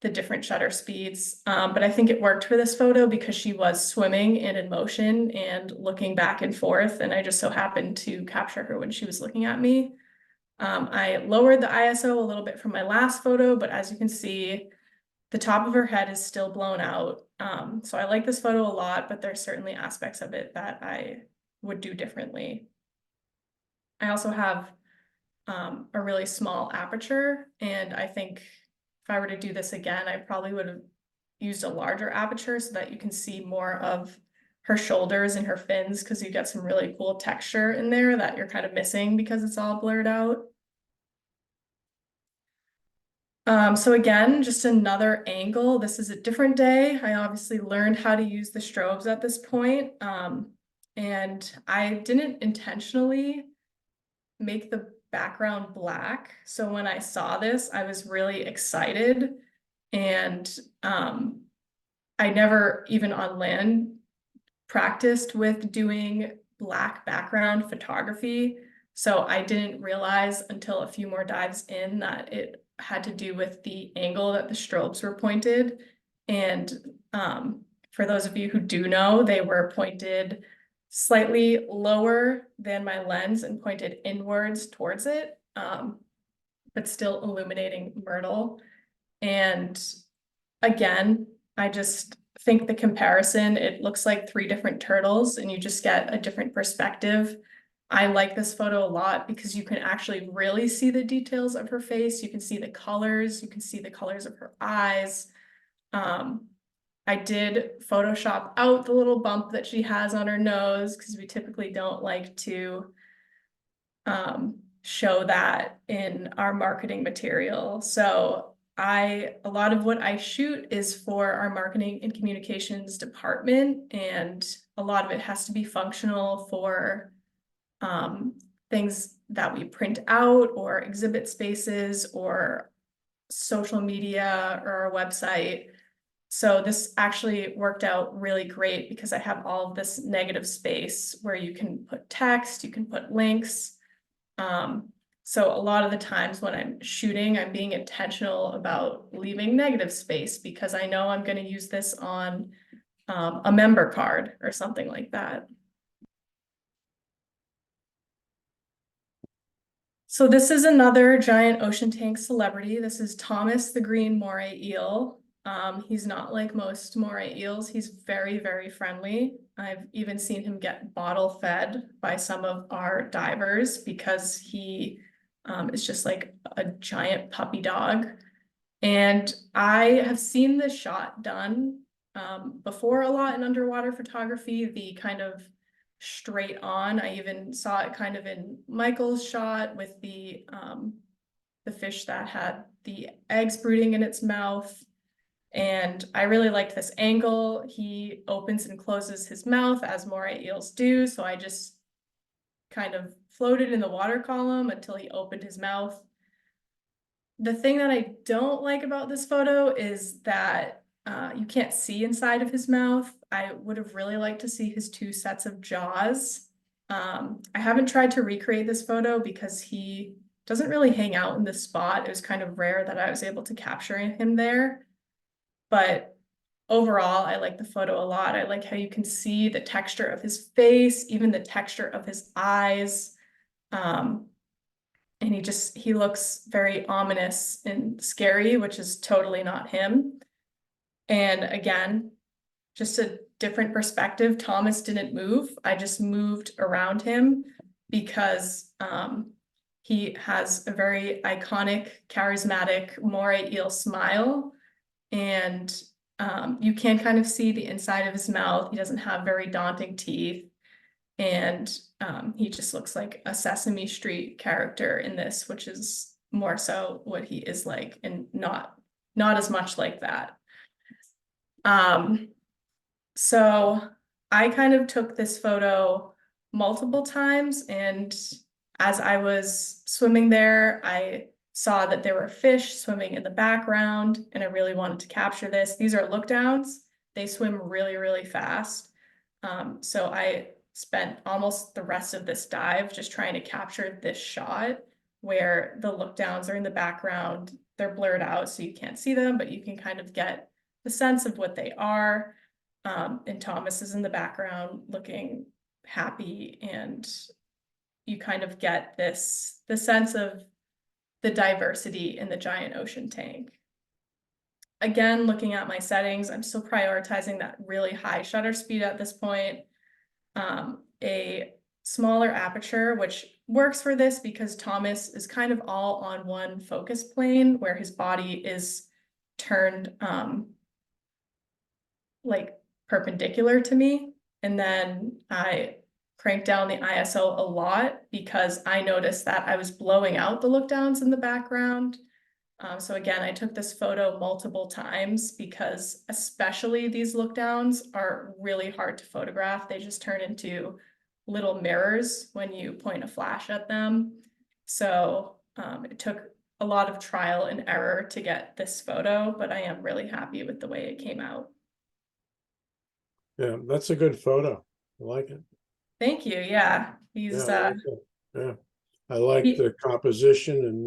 the different shutter speeds, but I think it worked for this photo because she was swimming and in motion and looking back and forth, and I just so happened to capture her when she was looking at me. I lowered the ISO a little bit from my last photo, but as you can see, the top of her head is still blown out. So I like this photo a lot, but there's certainly aspects of it that I would do differently. I also have a really small aperture, and I think if I were to do this again, I probably would have used a larger aperture so that you can see more of her shoulders and her fins, because you get some really cool texture in there that you're kind of missing because it's all blurred out. So again, just another angle. This is a different day. I obviously learned how to use the strobes at this point. And I didn't intentionally make the background black. So when I saw this, I was really excited. And I never, even on land, practiced with doing black background photography. So I didn't realize until a few more dives in that it had to do with the angle that the strobes were pointed. And for those of you who do know, they were pointed slightly lower than my lens and pointed inwards towards it, but still illuminating Myrtle. And again, I just think the comparison, it looks like 3 different turtles and you just get a different perspective. I like this photo a lot because you can actually really see the details of her face. You can see the colors, you can see the colors of her eyes. I did Photoshop out the little bump that she has on her nose because we typically don't like to show that in our marketing material. So a lot of what I shoot is for our marketing and communications department, and a lot of it has to be functional for things that we print out or exhibit spaces or social media or our website. So this actually worked out really great because I have all of this negative space where you can put text, you can put links. So a lot of the times when I'm shooting, I'm being intentional about leaving negative space because I know I'm going to use this on a member card or something like that. So this is another giant ocean tank celebrity. This is Thomas the green moray eel. He's not like most moray eels. He's very, very friendly. I've even seen him get bottle fed by some of our divers because he is just like a giant puppy dog. And I have seen this shot done before a lot in underwater photography, the kind of straight on. I even saw it kind of in Michael's shot with the fish that had the eggs brooding in its mouth. And I really liked this angle. He opens and closes his mouth as moray eels do. So I just kind of floated in the water column until he opened his mouth. The thing that I don't like about this photo is that you can't see inside of his mouth. I would have really liked to see his 2 sets of jaws. I haven't tried to recreate this photo because he doesn't really hang out in this spot. It was kind of rare that I was able to capture him there. But overall, I like the photo a lot. I like how you can see the texture of his face, even the texture of his eyes. And he looks very ominous and scary, which is totally not him. And again, just a different perspective. Thomas didn't move. I just moved around him because he has a very iconic, charismatic moray eel smile. And you can kind of see the inside of his mouth. He doesn't have very daunting teeth. And he just looks like a Sesame Street character in this, which is more so what he is like, and not as much like that. So I kind of took this photo multiple times, and as I was swimming there, I saw that there were fish swimming in the background, and I really wanted to capture this. These are look downs. They swim really, really fast. So I spent almost the rest of this dive just trying to capture this shot where the look downs are in the background. They're blurred out so you can't see them, but you can kind of get the sense of what they are. And Thomas is in the background looking happy, and you kind of get the sense of the diversity in the giant ocean tank. Again, looking at my settings, I'm still prioritizing that really high shutter speed at this point. A smaller aperture, which works for this because Thomas is kind of all on one focus plane where his body is turned like perpendicular to me. And then I cranked down the ISO a lot because I noticed that I was blowing out the look downs in the background. So again, I took this photo multiple times because especially these look downs are really hard to photograph. They just turn into little mirrors when you point a flash at them. So it took a lot of trial and error to get this photo, but I am really happy with the way it came out. Yeah, that's a good photo. I like it. Thank you. Yeah, he's Yeah, I like it. Yeah, I like he- the composition and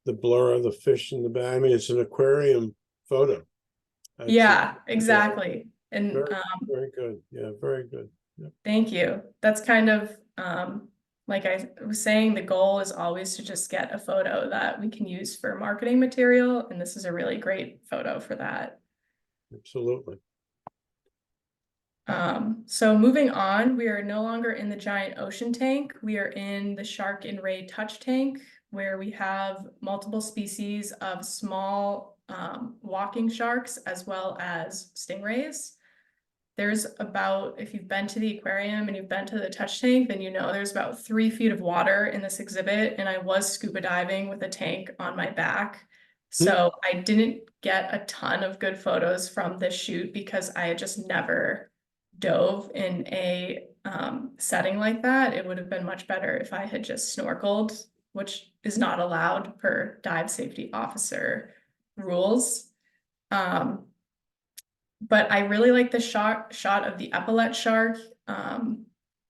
the blur of the fish in the back. I mean, it's an aquarium photo. yeah, exactly. And Very, very good. Yeah, very good. Yeah. thank you. That's kind of like I was saying, the goal is always to just get a photo that we can use for marketing material, and this is a really great photo for that. Absolutely. So moving on, we are no longer in the giant ocean tank. We are in the shark and ray touch tank, where we have multiple species of small walking sharks as well as stingrays. There's about, if you've been to the aquarium and you've been to the touch tank, then you know there's about 3 feet of water in this exhibit, and I was scuba diving with a tank on my back. So I didn't get a ton of good photos from this shoot because I had just never dove in a setting like that. It would have been much better if I had just snorkeled, which is not allowed per dive safety officer rules. But I really like the shot of the epaulet shark.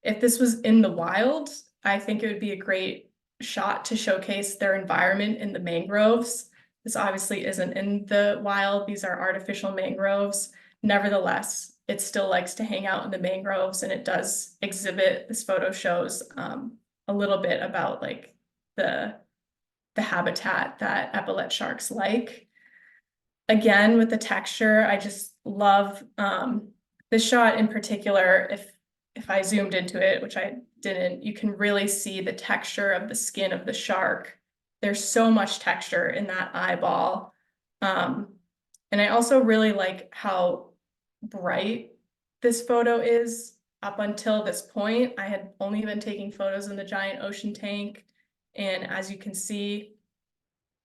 If this was in the wild, I think it would be a great shot to showcase their environment in the mangroves. This obviously isn't in the wild. These are artificial mangroves. Nevertheless, it still likes to hang out in the mangroves, and it does exhibit, this photo shows a little bit about like the habitat that epaulet sharks like. Again, with the texture, I just love this shot in particular. If I zoomed into it, which I didn't, you can really see the texture of the skin of the shark. There's so much texture in that eyeball. And I also really like how bright this photo is. Up until this point, I had only been taking photos in the giant ocean tank. And as you can see,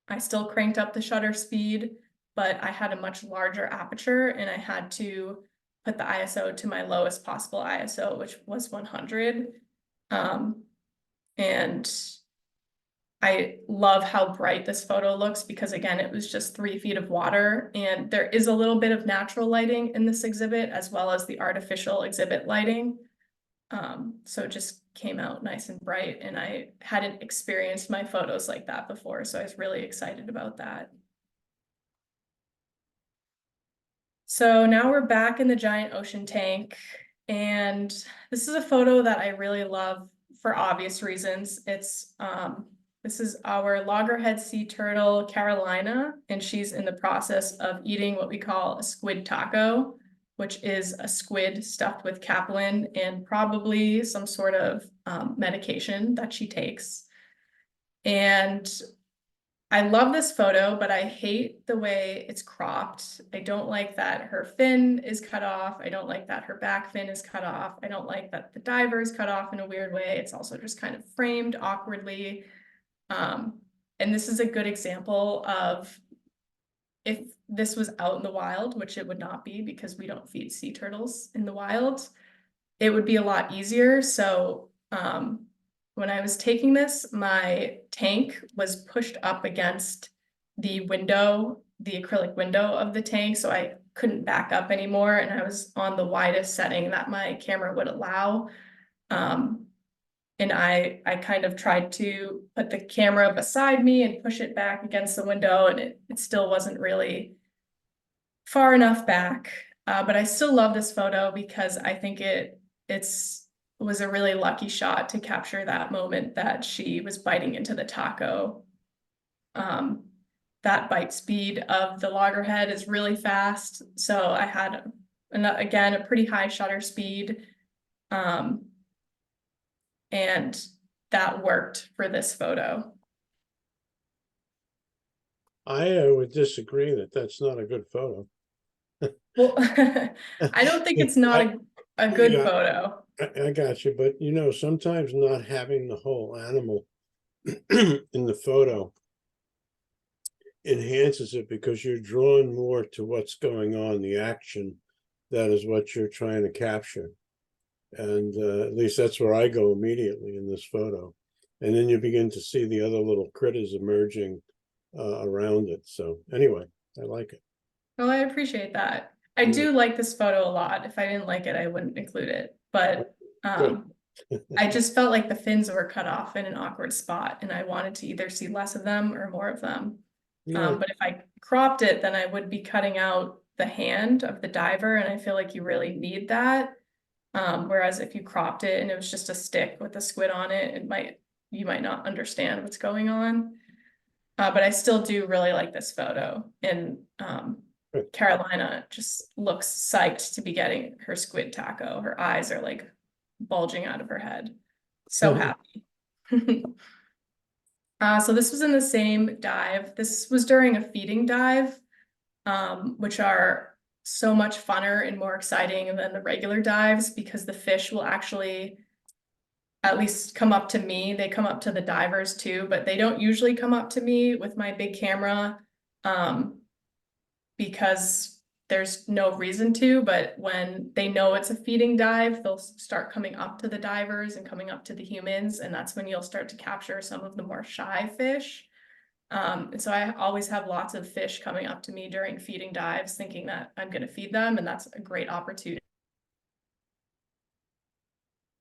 I still cranked up the shutter speed, but I had a much larger aperture, and I had to put the ISO to my lowest possible ISO, which was 100. And I love how bright this photo looks because, again, it was just 3 feet of water, and there is a little bit of natural lighting in this exhibit as well as the artificial exhibit lighting. So it just came out nice and bright, and I hadn't experienced my photos like that before, so I was really excited about that. So now we're back in the giant ocean tank, and this is a photo that I really love for obvious reasons. It's this is our loggerhead sea turtle, Carolina, and she's in the process of eating what we call a squid taco, which is a squid stuffed with capelin and probably some sort of medication that she takes. And I love this photo, but I hate the way it's cropped. I don't like that her fin is cut off. I don't like that her back fin is cut off. I don't like that the diver is cut off in a weird way. It's also just kind of framed awkwardly. And this is a good example of if this was out in the wild, which it would not be because we don't feed sea turtles in the wild, it would be a lot easier. So when I was taking this, my tank was pushed up against the window, the acrylic window of the tank, so I couldn't back up anymore, and I was on the widest setting that my camera would allow. And I kind of tried to put the camera beside me and push it back against the window, and it still wasn't really far enough back. But I still love this photo because I think it was a really lucky shot to capture that moment that she was biting into the taco. That bite speed of the loggerhead is really fast. So I had, again, a pretty high shutter speed. And that worked for this photo. I would disagree that that's not a good photo. Well, I don't think it's not a good Yeah. photo. I got you, but you know, sometimes not having the whole animal in the photo enhances it because you're drawn more to what's going on, the action. That is what you're trying to capture. And at least that's where I go immediately in this photo. And then you begin to see the other little critters emerging around it. So anyway, I like it. Well, I appreciate that. I do like this photo a lot. If I didn't like it, I wouldn't include it. But I just felt like the fins were cut off in an awkward spot, and I wanted to either see less of them or more of them. But if I cropped it, then I would be cutting out the hand of the diver, and I feel like you really need that. Whereas if you cropped it and it was just a stick with a squid on it, you might not understand what's going on. But I still do really like this photo, and Carolina just looks psyched to be getting her squid taco. Her eyes are like bulging out of her head. So happy. So this was in the same dive. This was during a feeding dive, which are so much funner and more exciting than the regular dives because the fish will actually at least come up to me. They come up to the divers too, but they don't usually come up to me with my big camera because there's no reason to, but when they know it's a feeding dive, they'll start coming up to the divers and coming up to the humans, and that's when you'll start to capture some of the more shy fish. And so I always have lots of fish coming up to me during feeding dives thinking that I'm going to feed them, and that's a great opportunity.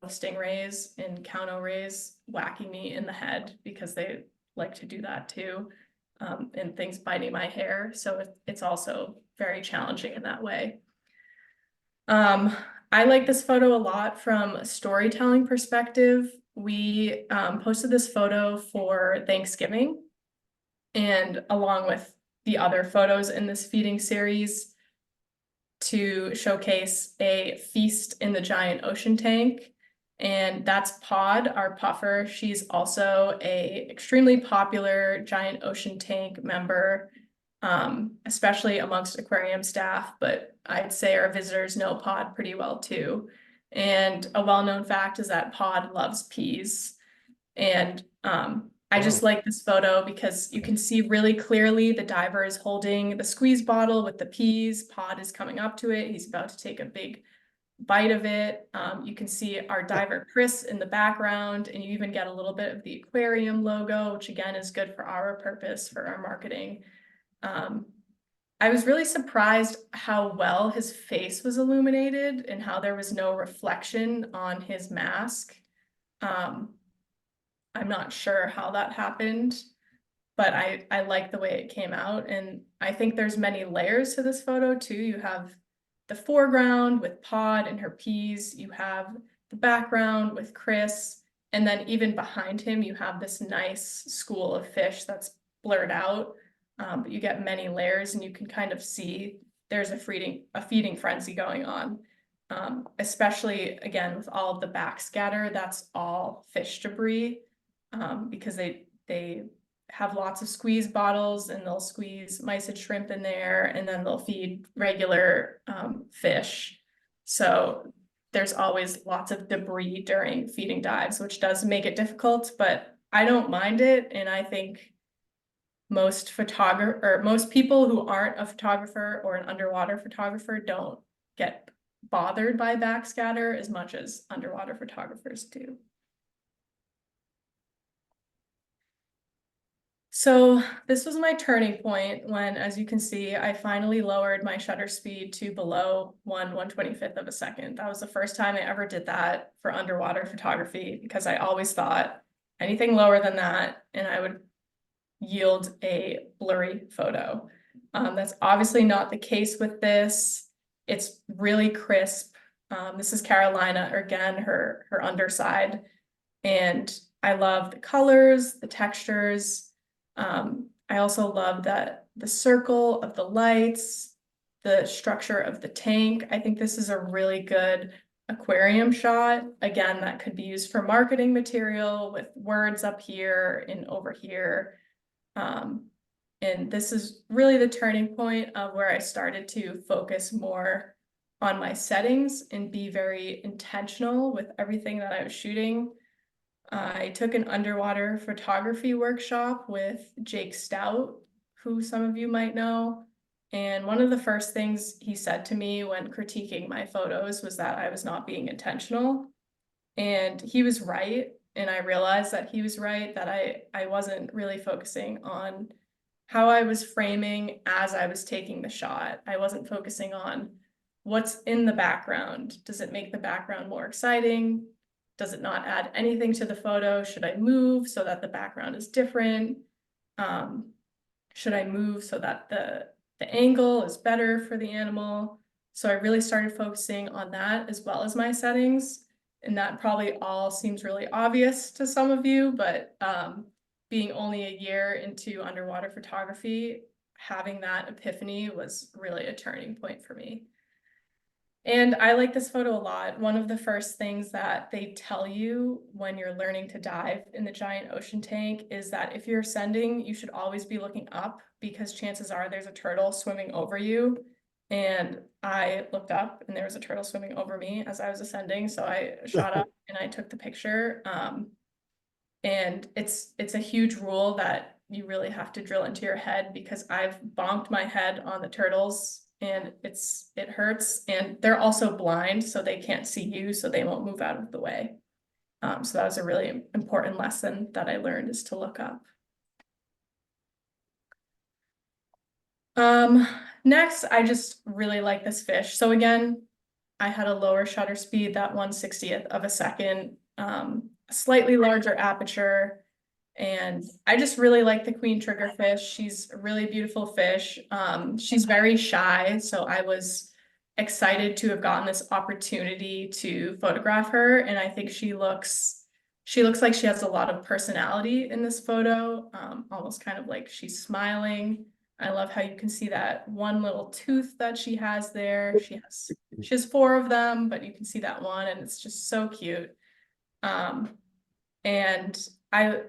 Stingrays and Couno rays whacking me in the head because they like to do that too, and things biting my hair. So it's also very challenging in that way. I like this photo a lot from a storytelling perspective. We posted this photo for Thanksgiving, and along with the other photos in this feeding series to showcase a feast in the giant ocean tank. And that's Pod, our puffer. She's also a extremely popular giant ocean tank member, especially amongst aquarium staff, but I'd say our visitors know Pod pretty well too. And a well-known fact is that Pod loves peas. And I just like this photo because you can see really clearly the diver is holding the squeeze bottle with the peas. Pod is coming up to it. He's about to take a big bite of it. You can see our diver Chris in the background, and you even get a little bit of the aquarium logo, which again is good for our purpose, for our marketing. I was really surprised how well his face was illuminated and how there was no reflection on his mask. I'm not sure how that happened, but I like the way it came out. And I think there's many layers to this photo too. You have the foreground with Pod and her peas, you have the background with Chris, and then even behind him, you have this nice school of fish that's blurred out. But you get many layers, and you can kind of see there's a feeding frenzy going on. Especially again with all of the backscatter, that's all fish debris, because they have lots of squeeze bottles, and they'll squeeze mice and shrimp in there, and then they'll feed regular fish. So there's always lots of debris during feeding dives, which does make it difficult, but I don't mind it. And I think most people who aren't a photographer or an underwater photographer don't get bothered by backscatter as much as underwater photographers do. So this was my turning point when, as you can see, I finally lowered my shutter speed to below 1/125th of a second. That was the first time I ever did that for underwater photography, because I always thought anything lower than that and I would yield a blurry photo. That's obviously not the case with this. It's really crisp. This is Carolina, again, her underside. And I love the colors, the textures. I also love that the circle of the lights, the structure of the tank. I think this is a really good aquarium shot. Again, that could be used for marketing material with words up here and over here. And this is really the turning point of where I started to focus more on my settings and be very intentional with everything that I was shooting. I took an underwater photography workshop with Jake Stout, who some of you might know. And one of the first things he said to me when critiquing my photos was that I was not being intentional. And he was right. And I realized that he was right, that I wasn't really focusing on how I was framing as I was taking the shot. I wasn't focusing on what's in the background. Does it make the background more exciting? Does it not add anything to the photo? Should I move so that the background is different? Should I move so that the angle is better for the animal? So I really started focusing on that as well as my settings. And that probably all seems really obvious to some of you, but being only a year into underwater photography, having that epiphany was really a turning point for me. And I like this photo a lot. One of the first things that they tell you when you're learning to dive in the giant ocean tank is that if you're ascending, you should always be looking up, because chances are there's a turtle swimming over you. And I looked up and there was a turtle swimming over me as I was ascending. So I shot up and I took the picture. And it's a huge rule that you really have to drill into your head, because I've bonked my head on the turtles and it hurts, and they're also blind, so they can't see you, so they won't move out of the way. So that was a really important lesson that I learned, is to look up. Next, I just really like this fish. So again, I had a lower shutter speed, that 1/60th of a second, a slightly larger aperture. And I just really like the queen triggerfish. She's a really beautiful fish. She's very shy, so I was excited to have gotten this opportunity to photograph her. And I think she looks like she has a lot of personality in this photo, almost kind of like she's smiling. I love how you can see that one little tooth that she has there. She has 4 of them, but you can see that one, and it's just so cute. And I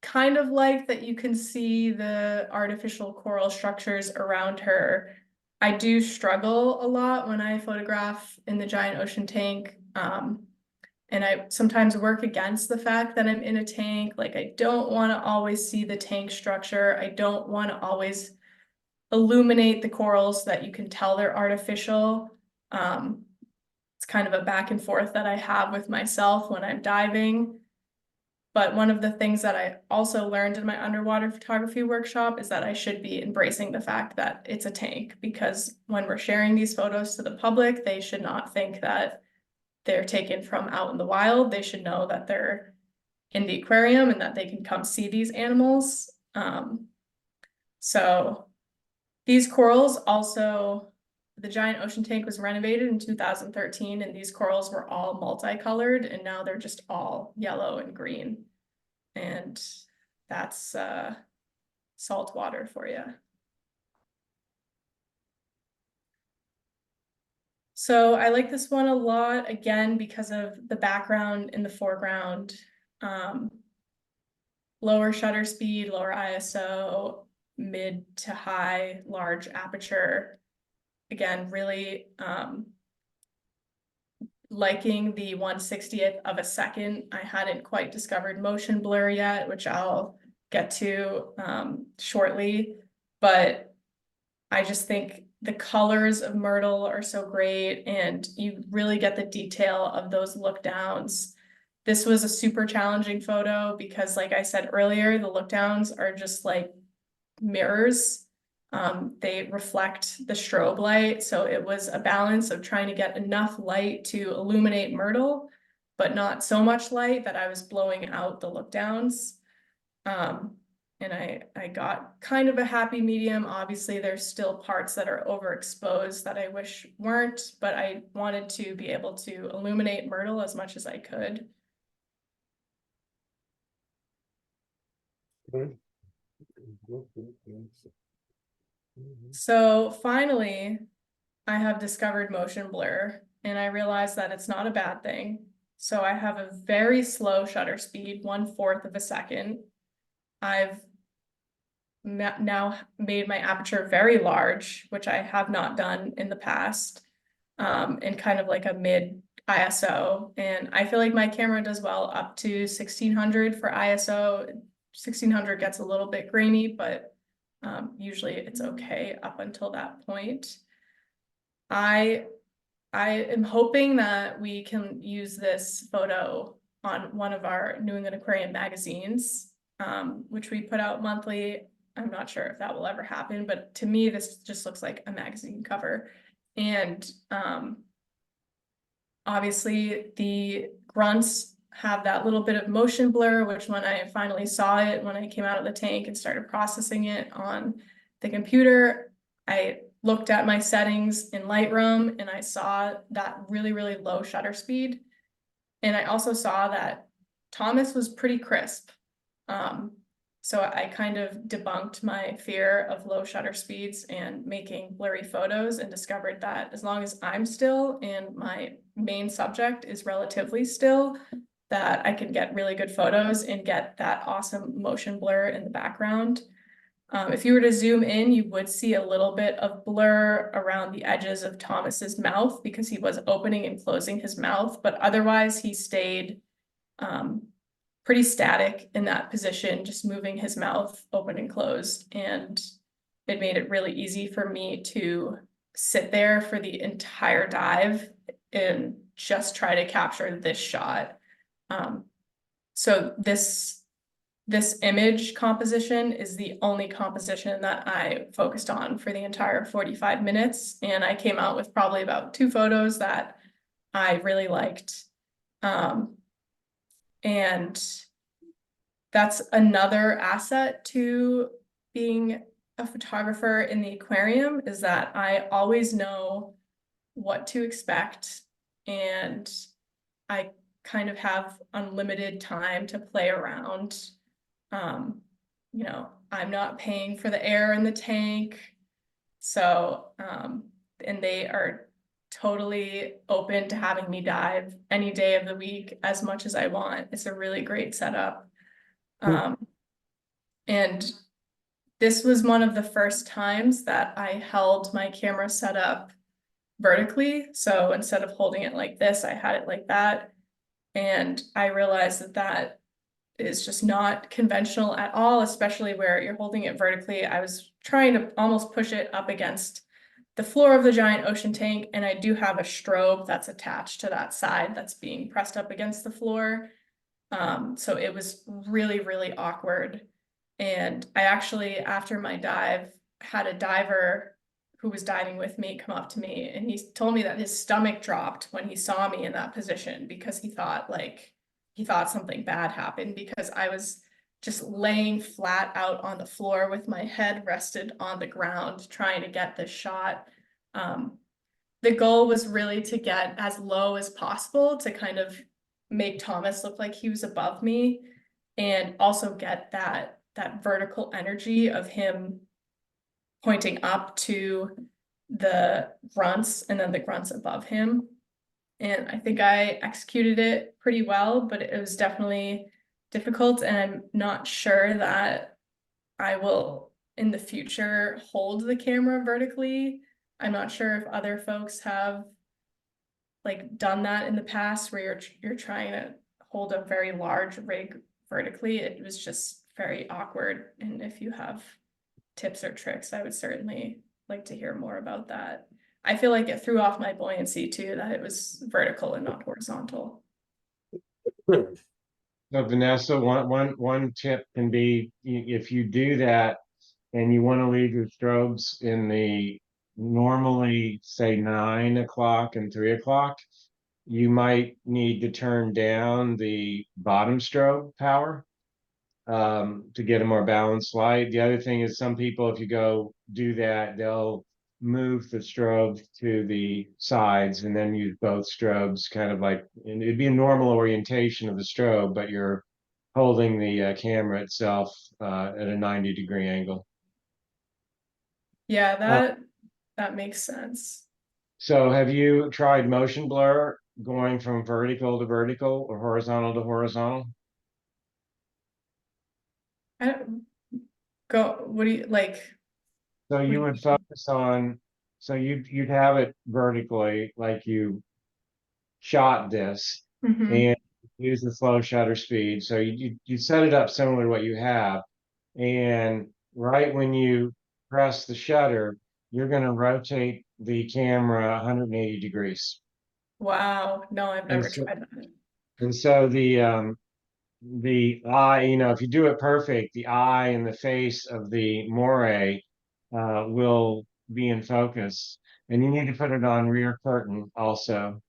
kind of like that you can see the artificial coral structures around her. I do struggle a lot when I photograph in the giant ocean tank. And I sometimes work against the fact that I'm in a tank. Like, I don't want to always see the tank structure. I don't want to always illuminate the corals so that you can tell they're artificial. It's kind of a back and forth that I have with myself when I'm diving. But one of the things that I also learned in my underwater photography workshop is that I should be embracing the fact that it's a tank, because when we're sharing these photos to the public, they should not think that they're taken from out in the wild. They should know that they're in the aquarium and that they can come see these animals. So these corals also, the giant ocean tank was renovated in 2013, and these corals were all multicolored, and now they're just all yellow and green. And that's salt water for you. So I like this one a lot, again, because of the background in the foreground. lower shutter speed, lower ISO, mid to high, large aperture. Again, really liking the 1/60th of a second. I hadn't quite discovered motion blur yet, which I'll get to shortly, but I just think the colors of Myrtle are so great, and you really get the detail of those look downs. This was a super challenging photo because, like I said earlier, the look downs are just like mirrors. They reflect the strobe light, so it was a balance of trying to get enough light to illuminate Myrtle, but not so much light that I was blowing out the look downs. And I got kind of a happy medium. Obviously, there's still parts that are overexposed that I wish weren't, but I wanted to be able to illuminate Myrtle as much as I could. Right. So finally, I have discovered motion blur, and I realized that it's not a bad thing. So I have a very slow shutter speed, 1/4 of a second. I've now made my aperture very large, which I have not done in the past, and kind of like a mid ISO. And I feel like my camera does well up to 1600 for ISO. 1600 gets a little bit grainy, but usually it's okay up until that point. I am hoping that we can use this photo on one of our New England Aquarium magazines, which we put out monthly. I'm not sure if that will ever happen, but to me, this just looks like a magazine cover. And obviously the grunts have that little bit of motion blur, which when I finally saw it, when I came out of the tank and started processing it on the computer, I looked at my settings in Lightroom and I saw that really, really low shutter speed. And I also saw that Thomas was pretty crisp. So I kind of debunked my fear of low shutter speeds and making blurry photos, and discovered that as long as I'm still and my main subject is relatively still, that I can get really good photos and get that awesome motion blur in the background. If you were to zoom in, you would see a little bit of blur around the edges of Thomas's mouth because he was opening and closing his mouth, but otherwise he stayed pretty static in that position, just moving his mouth open and closed. And it made it really easy for me to sit there for the entire dive and just try to capture this shot. So this image composition is the only composition that I focused on for the entire 45 minutes. And I came out with probably about 2 photos that I really liked. And that's another asset to being a photographer in the aquarium, is that I always know what to expect, and I kind of have unlimited time to play around. You know, I'm not paying for the air in the tank. So, and they are totally open to having me dive any day of the week as much as I want. It's a really great setup. And this was one of the first times that I held my camera set up vertically. So instead of holding it like this, I had it like that. And I realized that that is just not conventional at all, especially where you're holding it vertically. I was trying to almost push it up against the floor of the giant ocean tank, and I do have a strobe that's attached to that side that's being pressed up against the floor. So it was really, really awkward. And I actually, after my dive, had a diver who was diving with me come up to me, and he told me that his stomach dropped when he saw me in that position, because he thought something bad happened, because I was just laying flat out on the floor with my head rested on the ground trying to get this shot. The goal was really to get as low as possible to kind of make Thomas look like he was above me, and also get that vertical energy of him pointing up to the grunts and then the grunts above him. And I think I executed it pretty well, but it was definitely difficult, and I'm not sure that I will in the future hold the camera vertically. I'm not sure if other folks have like done that in the past where you're trying to hold a very large rig vertically. It was just very awkward. And if you have tips or tricks, I would certainly like to hear more about that. I feel like it threw off my buoyancy too, that it was vertical and not horizontal. So Vanessa, one tip can be if you do that and you want to leave your strobes in the normally say 9 o'clock and 3 o'clock, you might need to turn down the bottom strobe power to get a more balanced light. The other thing is some people, if you go do that, they'll move the strobe to the sides and then use both strobes, kind of like, and it'd be a normal orientation of the strobe, but you're holding the camera itself at a 90-degree angle. Yeah, Uh, that makes sense. So have you tried motion blur going from vertical to vertical or horizontal to horizontal? I don't go, what do you like? So you What would focus on, so you'd have it vertically like you shot this Mhm. and use the slow shutter speed. So you set it up similar to what you have. And right when you press the shutter, you're going to rotate the camera 180 degrees. Wow, no, I've And never so, tried that. and so the eye, if you do it perfect, the eye and the face of the moray will be in focus. And you need to put it on rear curtain also.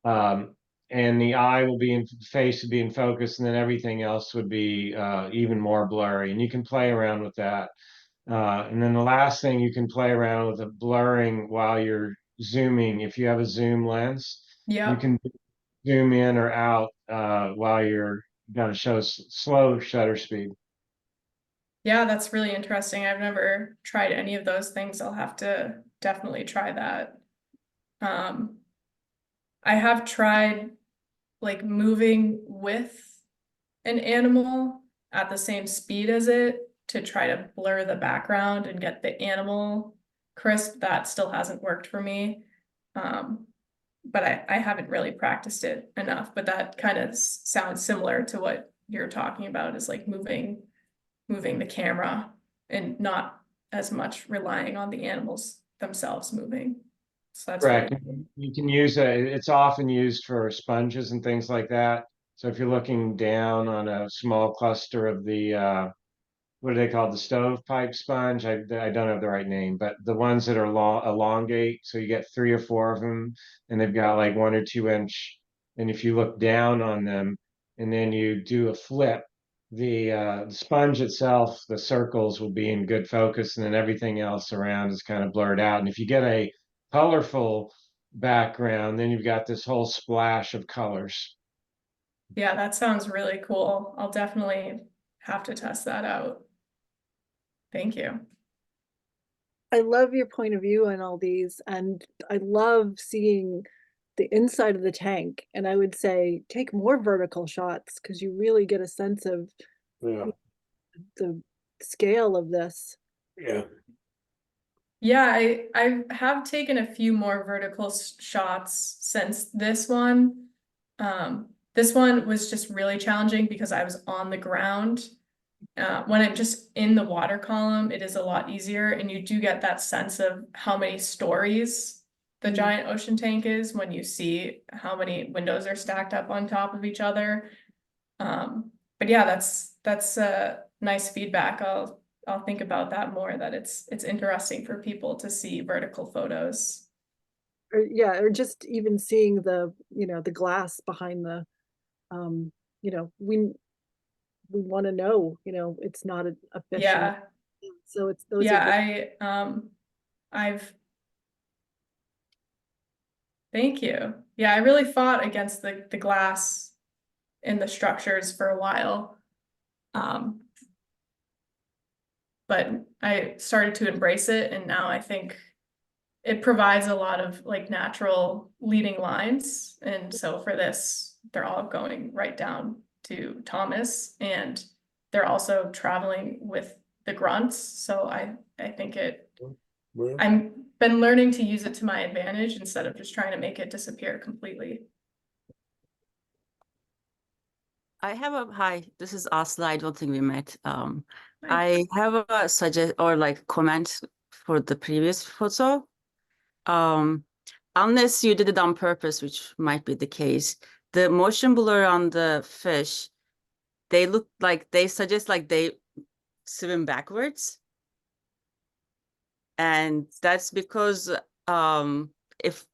Um, and the eye will be in face would be in focus, and then everything else would be even more blurry. And you can play around with that. And then the last thing, you can play around with the blurring while you're zooming. If you have a zoom lens, you Yep. can zoom in or out while you're going to show slow shutter speed. Yeah, that's really interesting. I've never tried any of those things. I'll have to definitely try that. Um, I have tried like moving with an animal at the same speed as it to try to blur the background and get the animal crisp. That still hasn't worked for me. But I haven't really practiced it enough, but that kind of sounds similar to what you're talking about, is like moving the camera and not as much relying on the animals themselves moving. So that's really Correct. cool. You can use it's often used for sponges and things like that. So if you're looking down on a small cluster of the what are they called? The stovepipe sponge. I don't have the right name, but the ones that are long, elongate. So you get 3 or 4 of them, and they've got like 1 or 2 inch. And if you look down on them, and then you do a flip, the sponge itself, the circles will be in good focus, and then everything else around is kind of blurred out. And if you get a colorful background, then you've got this whole splash of colors. Yeah, that sounds really cool. I'll definitely have to test that out. Thank you. I love your point of view on all these, and I love seeing the inside of the tank. And I would say take more vertical shots because you really get a sense of Yeah, the scale of this. yeah. Yeah, I have taken a few more vertical shots since this one. This one was just really challenging because I was on the ground. When I'm just in the water column, it is a lot easier, and you do get that sense of how many stories the giant ocean tank is when you see how many windows are stacked up on top of each other. But yeah, that's nice feedback. I'll think about that more, that it's interesting for people to see vertical photos. Or yeah, or just even seeing the, the glass behind the, we want to know, it's not a fish. Yeah, So it's those are yeah, I've thank you. Yeah, I really fought against the glass in the structures for a while. But I started to embrace it, and now I think it provides a lot of like natural leading lines. And so for this, they're all going right down to Thomas, and they're also traveling with the grunts. So I think Well, I've been learning to use it to my advantage instead of just trying to make it disappear completely. Hi, this is Asla. I don't think we met. Hi. I have a suggest or like comment for the previous photo. Unless you did it on purpose, which might be the case, the motion blur on the fish, they look like they suggest like they swim backwards. And that's because if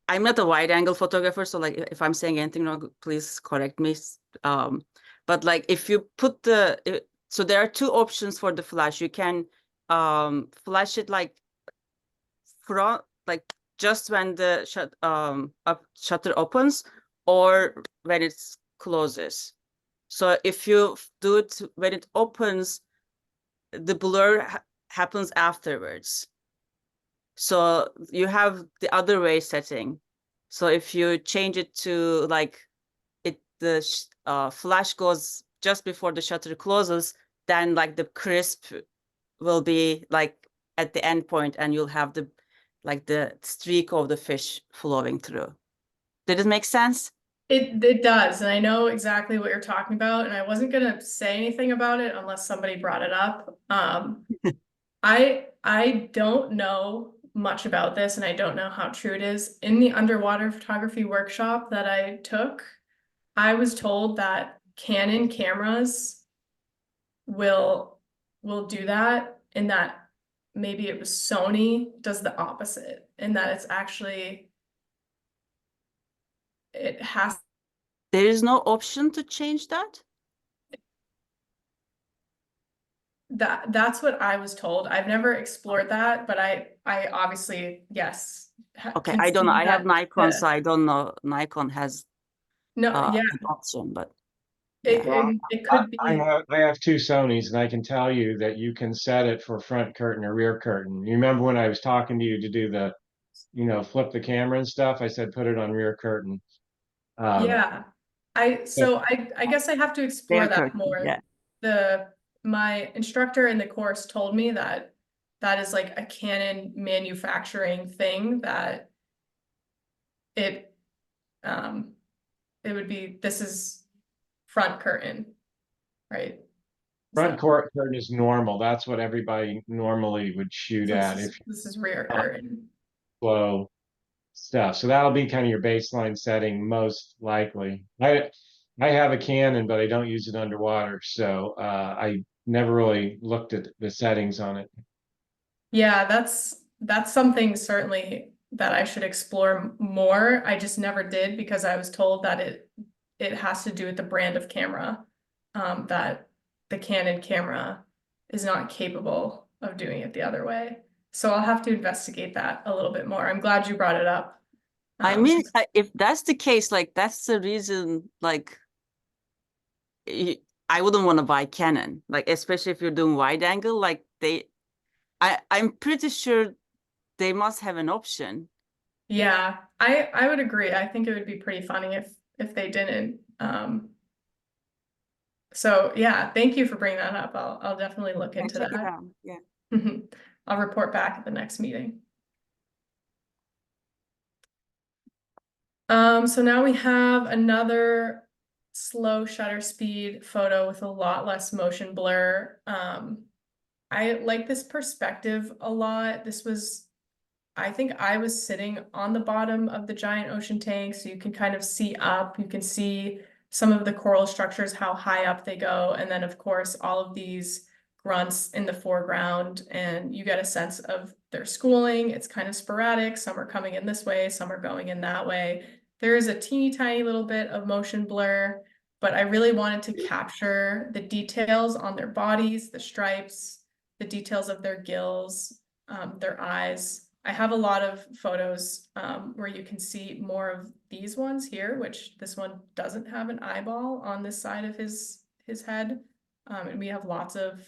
I'm not a wide angle photographer, so like if I'm saying anything wrong, please correct me. But like if you put so there are two options for the flash. You can flash it like front, like just when the shutter opens, or when it closes. So if you do it when it opens, the blur happens afterwards. So you have the other way setting. So if you change it to like the flash goes just before the shutter closes, then like the crisp will be like at the end point, and you'll have the streak of the fish flowing through. Did it make sense? It does, and I know exactly what you're talking about, and I wasn't gonna say anything about it unless somebody brought it up. I don't know much about this, and I don't know how true it is. In the underwater photography workshop that I took, I was told that Canon cameras will do that, and that maybe it was Sony does the opposite, and that it's actually it has There is no option to change that? that's what I was told. I've never explored that, but I obviously, yes. Okay, can I don't know. see I have that Nikon, the- so I don't know Nikon has No, yeah, an option, but it, yeah. it could be. I have two Sonys, and I can tell you that you can set it for front curtain or rear curtain. You remember when I was talking to you to do the, flip the camera and stuff? I said put it on rear curtain. Yeah, I guess I have to explore Rear that curtain, more. yeah. My instructor in the course told me that is like a Canon manufacturing thing, that it would be, this is front curtain, right? Front curtain is normal. That's what everybody normally would shoot at if This is rear you curtain. flow stuff. So that'll be kind of your baseline setting, most likely. I have a Canon, but I don't use it underwater, so I never really looked at the settings on it. Yeah, that's something certainly that I should explore more. I just never did because I was told that it has to do with the brand of camera, that the Canon camera is not capable of doing it the other way. So I'll have to investigate that a little bit more. I'm glad you brought it up. I mean, if that's the case, like that's the reason, like I wouldn't want to buy Canon, like especially if you're doing wide angle, like I'm pretty sure they must have an option. Yeah, I would agree. I think it would be pretty funny if they didn't. So yeah, thank you for bringing that up. I'll definitely look into Check it that. out. Yeah. I'll report back at the next meeting. So now we have another slow shutter speed photo with a lot less motion blur. I like this perspective a lot. I think I was sitting on the bottom of the giant ocean tank, so you can kind of see up. You can see some of the coral structures, how high up they go. And then of course, all of these grunts in the foreground, and you get a sense of their schooling. It's kind of sporadic. Some are coming in this way, some are going in that way. There is a teeny tiny little bit of motion blur, but I really wanted to capture the details on their bodies, the stripes, the details of their gills, their eyes. I have a lot of photos where you can see more of these ones here, which this one doesn't have an eyeball on this side of his head. And we have lots of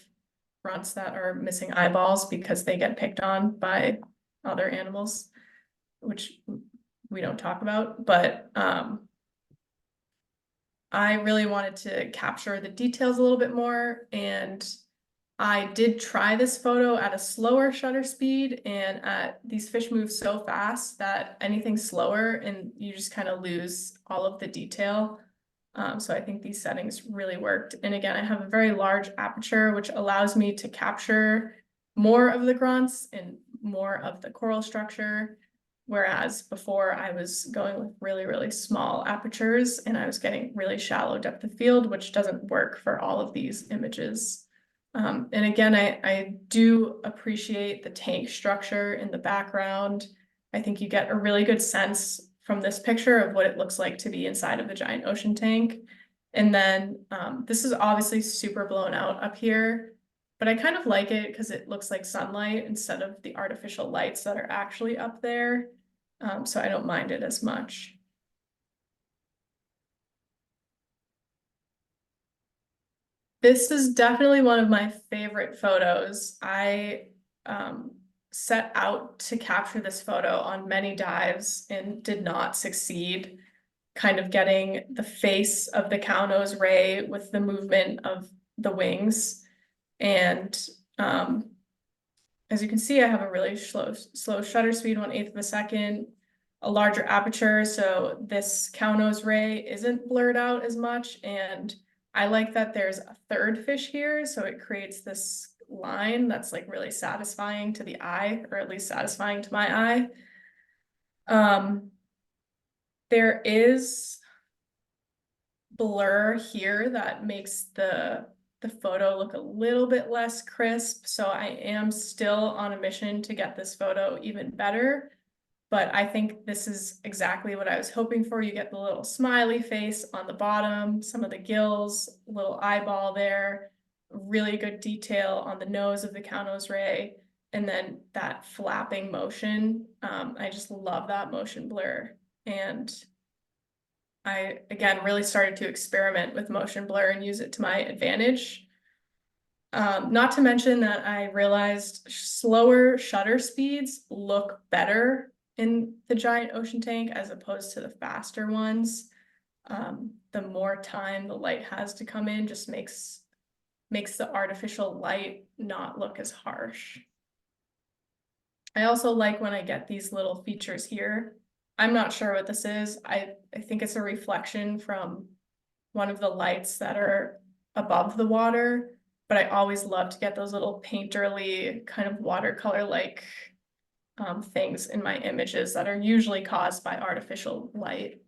grunts that are missing eyeballs because they get picked on by other animals, which we don't talk about. But I really wanted to capture the details a little bit more, and I did try this photo at a slower shutter speed, and these fish move so fast that anything slower and you just kind of lose all of the detail. So I think these settings really worked. And again, I have a very large aperture, which allows me to capture more of the grunts and more of the coral structure. Whereas before I was going with really, really small apertures and I was getting really shallow depth of field, which doesn't work for all of these images. And again, I do appreciate the tank structure in the background. I think you get a really good sense from this picture of what it looks like to be inside of a giant ocean tank. And then this is obviously super blown out up here, but I kind of like it because it looks like sunlight instead of the artificial lights that are actually up there. So I don't mind it as much. This is definitely one of my favorite photos. I set out to capture this photo on many dives and did not succeed, kind of getting the face of the cow nose ray with the movement of the wings. And as you can see, I have a really slow shutter speed, 1/8 of a second, a larger aperture, so this cow nose ray isn't blurred out as much, and I like that there's a third fish here, so it creates this line that's like really satisfying to the eye, or at least satisfying to my eye. There is blur here that makes the photo look a little bit less crisp, so I am still on a mission to get this photo even better. But I think this is exactly what I was hoping for. You get the little smiley face on the bottom, some of the gills, little eyeball there, really good detail on the nose of the cow nose ray, and then that flapping motion. I just love that motion blur. And I, again, really started to experiment with motion blur and use it to my advantage. Not to mention that I realized slower shutter speeds look better in the giant ocean tank as opposed to the faster ones. The more time the light has to come in just makes the artificial light not look as harsh. I also like when I get these little features here. I'm not sure what this is. I think it's a reflection from one of the lights that are above the water, but I always love to get those little painterly kind of watercolor-like things in my images that are usually caused by artificial light.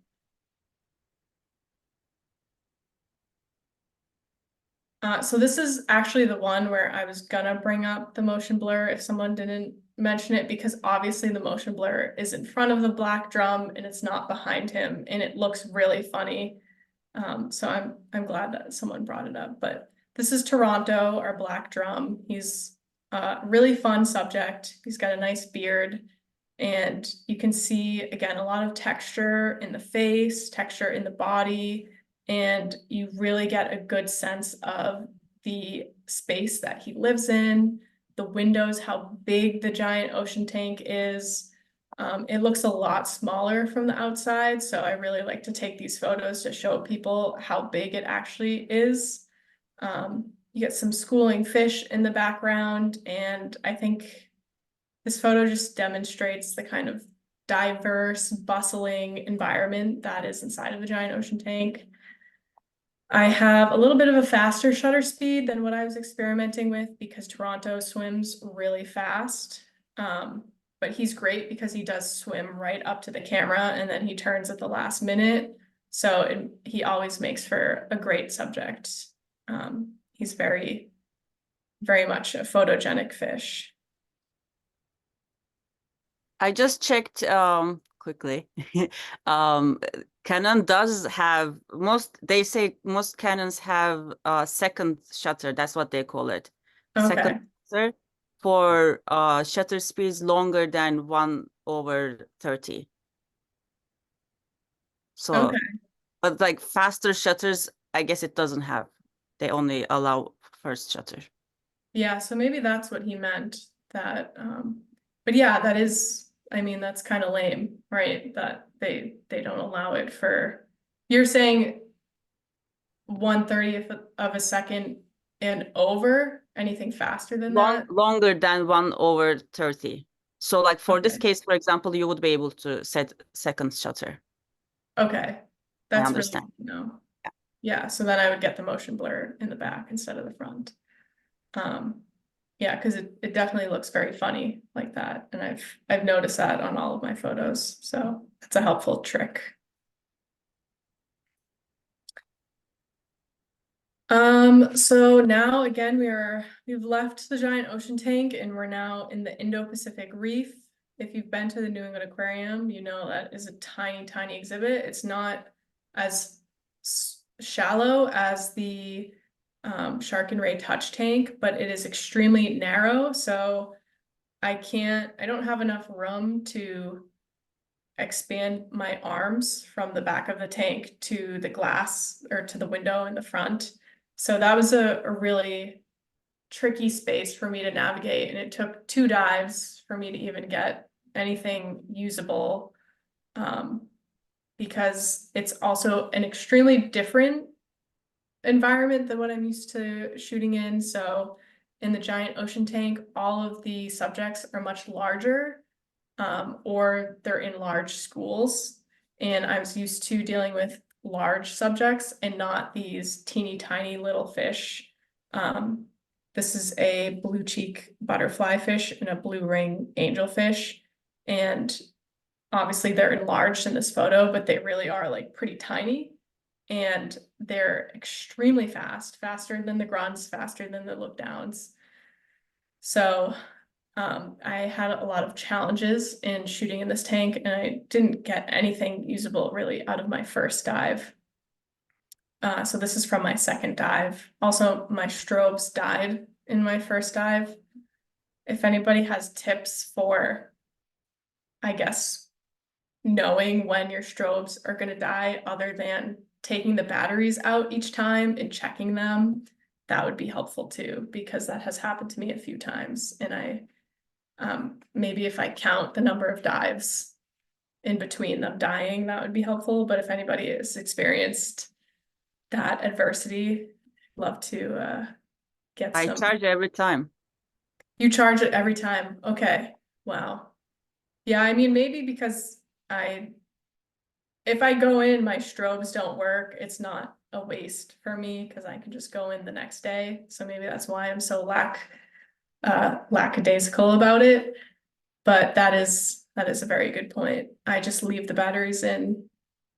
So this is actually the one where I was gonna bring up the motion blur if someone didn't mention it, because obviously the motion blur is in front of the black drum and it's not behind him, and it looks really funny. So I'm glad that someone brought it up. But this is Toronto, our black drum. He's a really fun subject. He's got a nice beard, and you can see again a lot of texture in the face, texture in the body, and you really get a good sense of the space that he lives in, the windows, how big the giant ocean tank is. It looks a lot smaller from the outside, so I really like to take these photos to show people how big it actually is. You get some schooling fish in the background, and I think this photo just demonstrates the kind of diverse, bustling environment that is inside of the giant ocean tank. I have a little bit of a faster shutter speed than what I was experimenting with because Toronto swims really fast. But he's great because he does swim right up to the camera and then he turns at the last minute. So he always makes for a great subject. He's very, very much a photogenic fish. I just checked quickly. Canon does have they say most Canons have second shutter, that's what they call it. Okay. Second shutter for shutter speeds longer than 1/30. So Okay. but like faster shutters, I guess it doesn't have. They only allow first shutter. Yeah, so maybe that's what he meant. That but yeah, that is, I mean, that's kind of lame, right? That they don't allow it for, you're saying 1/30th of a second and over? Anything faster than that? Longer than 1/30. So like for this Okay. case, for example, you would be able to set second shutter. Okay, that's really understand. good to know. Yeah. Yeah, so then I would get the motion blur in the back instead of the front. Yeah, because it definitely looks very funny like that, and I've noticed that on all of my photos, so it's a helpful trick. So now again we've left the giant ocean tank and we're now in the Indo-Pacific Reef. If you've been to the New England Aquarium, you know that is a tiny exhibit. It's not as shallow as the Shark and Ray touch tank, but it is extremely narrow, so I don't have enough room to expand my arms from the back of the tank to the glass or to the window in the front. So that was a really tricky space for me to navigate, and it took 2 dives for me to even get anything usable, because it's also an extremely different environment than what I'm used to shooting in. So in the giant ocean tank, all of the subjects are much larger, or they're in large schools. And I was used to dealing with large subjects and not these teeny tiny little fish. This is a blue cheek butterfly fish and a blue ring angelfish. And obviously they're enlarged in this photo, but they really are like pretty tiny. And they're extremely fast, faster than the grunts, faster than the look downs. So I had a lot of challenges in shooting in this tank, and I didn't get anything usable really out of my first dive. So this is from my second dive. Also, my strobes died in my first dive. If anybody has tips for, I guess, knowing when your strobes are going to die other than taking the batteries out each time and checking them, that would be helpful too, because that has happened to me a few times. And maybe if I count the number of dives in between them dying, that would be helpful. But if anybody has experienced that adversity, I'd love to get I some. charge every time. You charge it every time. Okay. Wow. Yeah, I mean, maybe because if I go in, my strobes don't work, it's not a waste for me because I can just go in the next day. So maybe that's why I'm so lackadaisical about it. But that is a very good point. I just leave the batteries in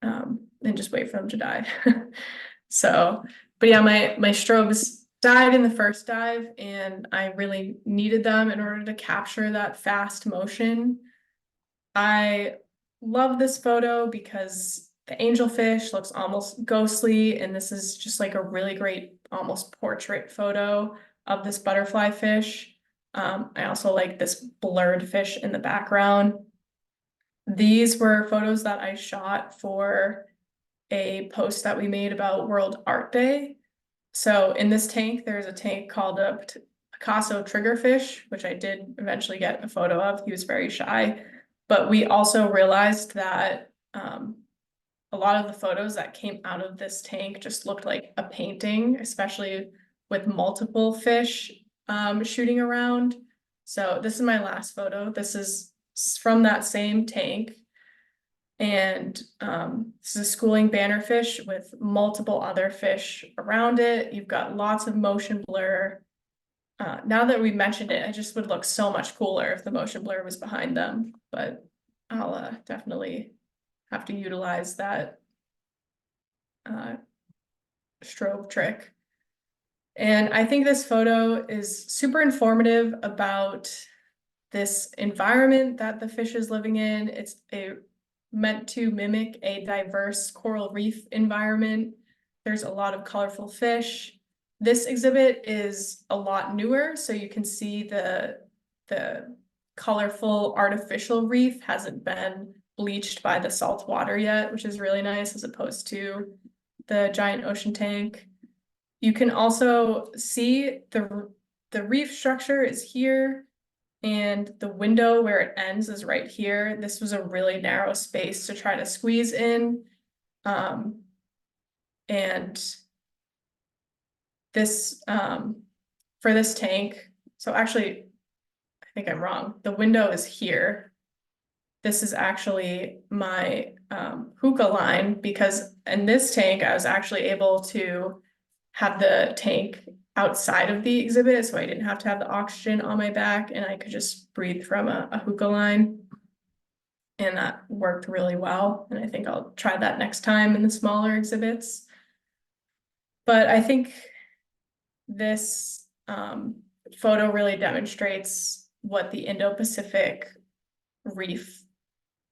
and just wait for them to die. So, but yeah, my strobes died in the first dive, and I really needed them in order to capture that fast motion. I love this photo because the angelfish looks almost ghostly, and this is just like a really great, almost portrait photo of this butterfly fish. I also like this blurred fish in the background. These were photos that I shot for a post that we made about World Art Day. So in this tank, there's a tank called a Picasso triggerfish, which I did eventually get a photo of. He was very shy. But we also realized that a lot of the photos that came out of this tank just looked like a painting, especially with multiple fish shooting around. So this is my last photo. This is from that same tank. And this is a schooling bannerfish with multiple other fish around it. You've got lots of motion blur. Now that we mentioned it, it just would look so much cooler if the motion blur was behind them, but I'll definitely have to utilize that strobe trick. And I think this photo is super informative about this environment that the fish is living in. It's meant to mimic a diverse coral reef environment. There's a lot of colorful fish. This exhibit is a lot newer, so you can see the colorful artificial reef hasn't been bleached by the salt water yet, which is really nice as opposed to the giant ocean tank. You can also see the reef structure is here, and the window where it ends is right here. This was a really narrow space to try to squeeze in. And this, for this tank, so actually, I think I'm wrong. The window is here. This is actually my hookah line, because in this tank, I was actually able to have the tank outside of the exhibit, so I didn't have to have the oxygen on my back, and I could just breathe from a hookah line. And that worked really well, and I think I'll try that next time in the smaller exhibits. But I think this photo really demonstrates what the Indo-Pacific reef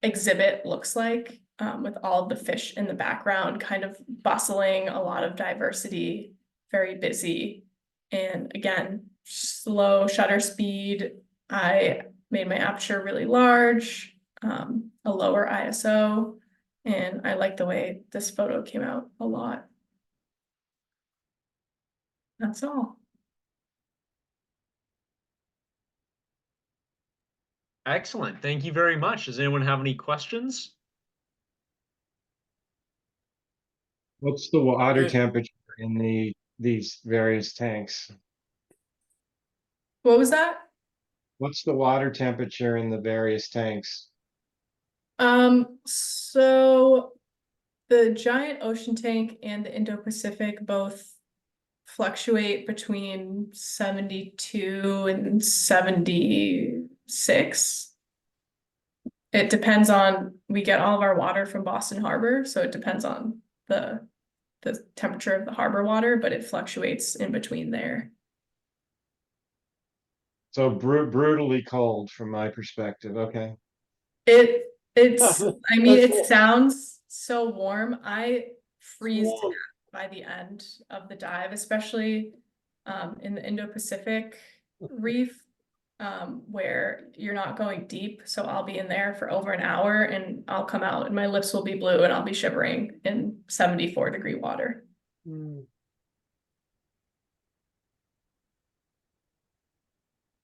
exhibit looks like, with all of the fish in the background, kind of bustling, a lot of diversity, very busy. And again, slow shutter speed. I made my aperture really large, a lower ISO, and I like the way this photo came out a lot. That's all. Excellent. Thank you very much. Does anyone have any questions? What's the water Yeah. temperature in these various tanks? What was that? What's the water temperature in the various tanks? So the giant ocean tank and the Indo-Pacific both fluctuate between 72 and 76. It depends on, we get all of our water from Boston Harbor, so it depends on the temperature of the harbor water, but it fluctuates in between there. So brutally cold from my perspective. Okay. It's I mean, That's it sounds so warm. I freeze to warm. death by the end of the dive, especially in the Indo-Pacific reef, where you're not going deep. So I'll be in there for over an hour and I'll come out and my lips will be blue and I'll be shivering in 74-degree water. Hmm.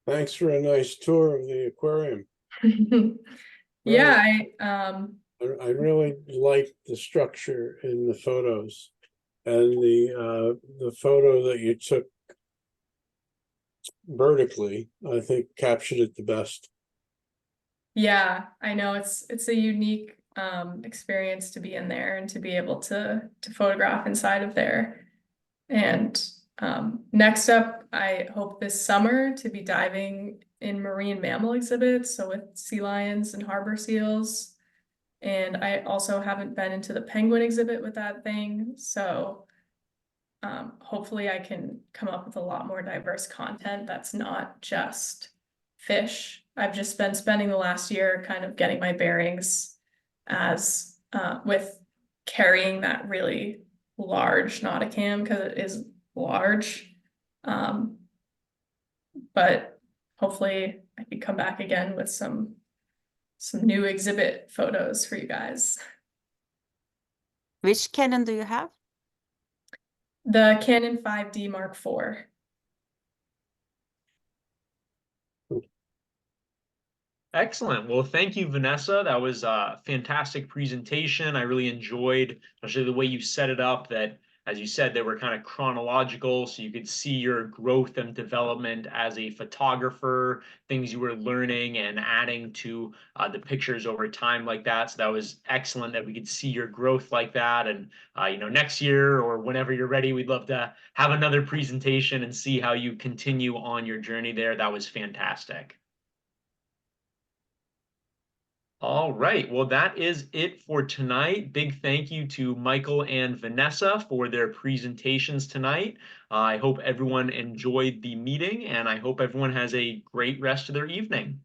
Thanks for a nice tour of the aquarium. Yeah, I really like the structure in the photos, and the photo that you took vertically, I think captured it the best. yeah, I know it's a unique experience to be in there and to be able to photograph inside of there. And next up, I hope this summer to be diving in marine mammal exhibits, so with sea lions and harbor seals. And I also haven't been into the penguin exhibit with that thing, so hopefully I can come up with a lot more diverse content that's not just fish. I've just been spending the last year kind of getting my bearings as with carrying that really large Nauticam, because it is large. But hopefully I can come back again with some new exhibit photos for you guys. Which Canon do you have? The Canon 5D Mark IV. Excellent. Well, thank you, Vanessa. That was a fantastic presentation. I really enjoyed, especially the way you set it up, that, as you said, they were kind of chronological, so you could see your growth and development as a photographer, things you were learning and adding to the pictures over time like that. So that was excellent that we could see your growth like that. And, next year or whenever you're ready, we'd love to have another presentation and see how you continue on your journey there. That was fantastic. All right. Well, that is it for tonight. Big thank you to Michael and Vanessa for their presentations tonight. I hope everyone enjoyed the meeting, and I hope everyone has a great rest of their evening.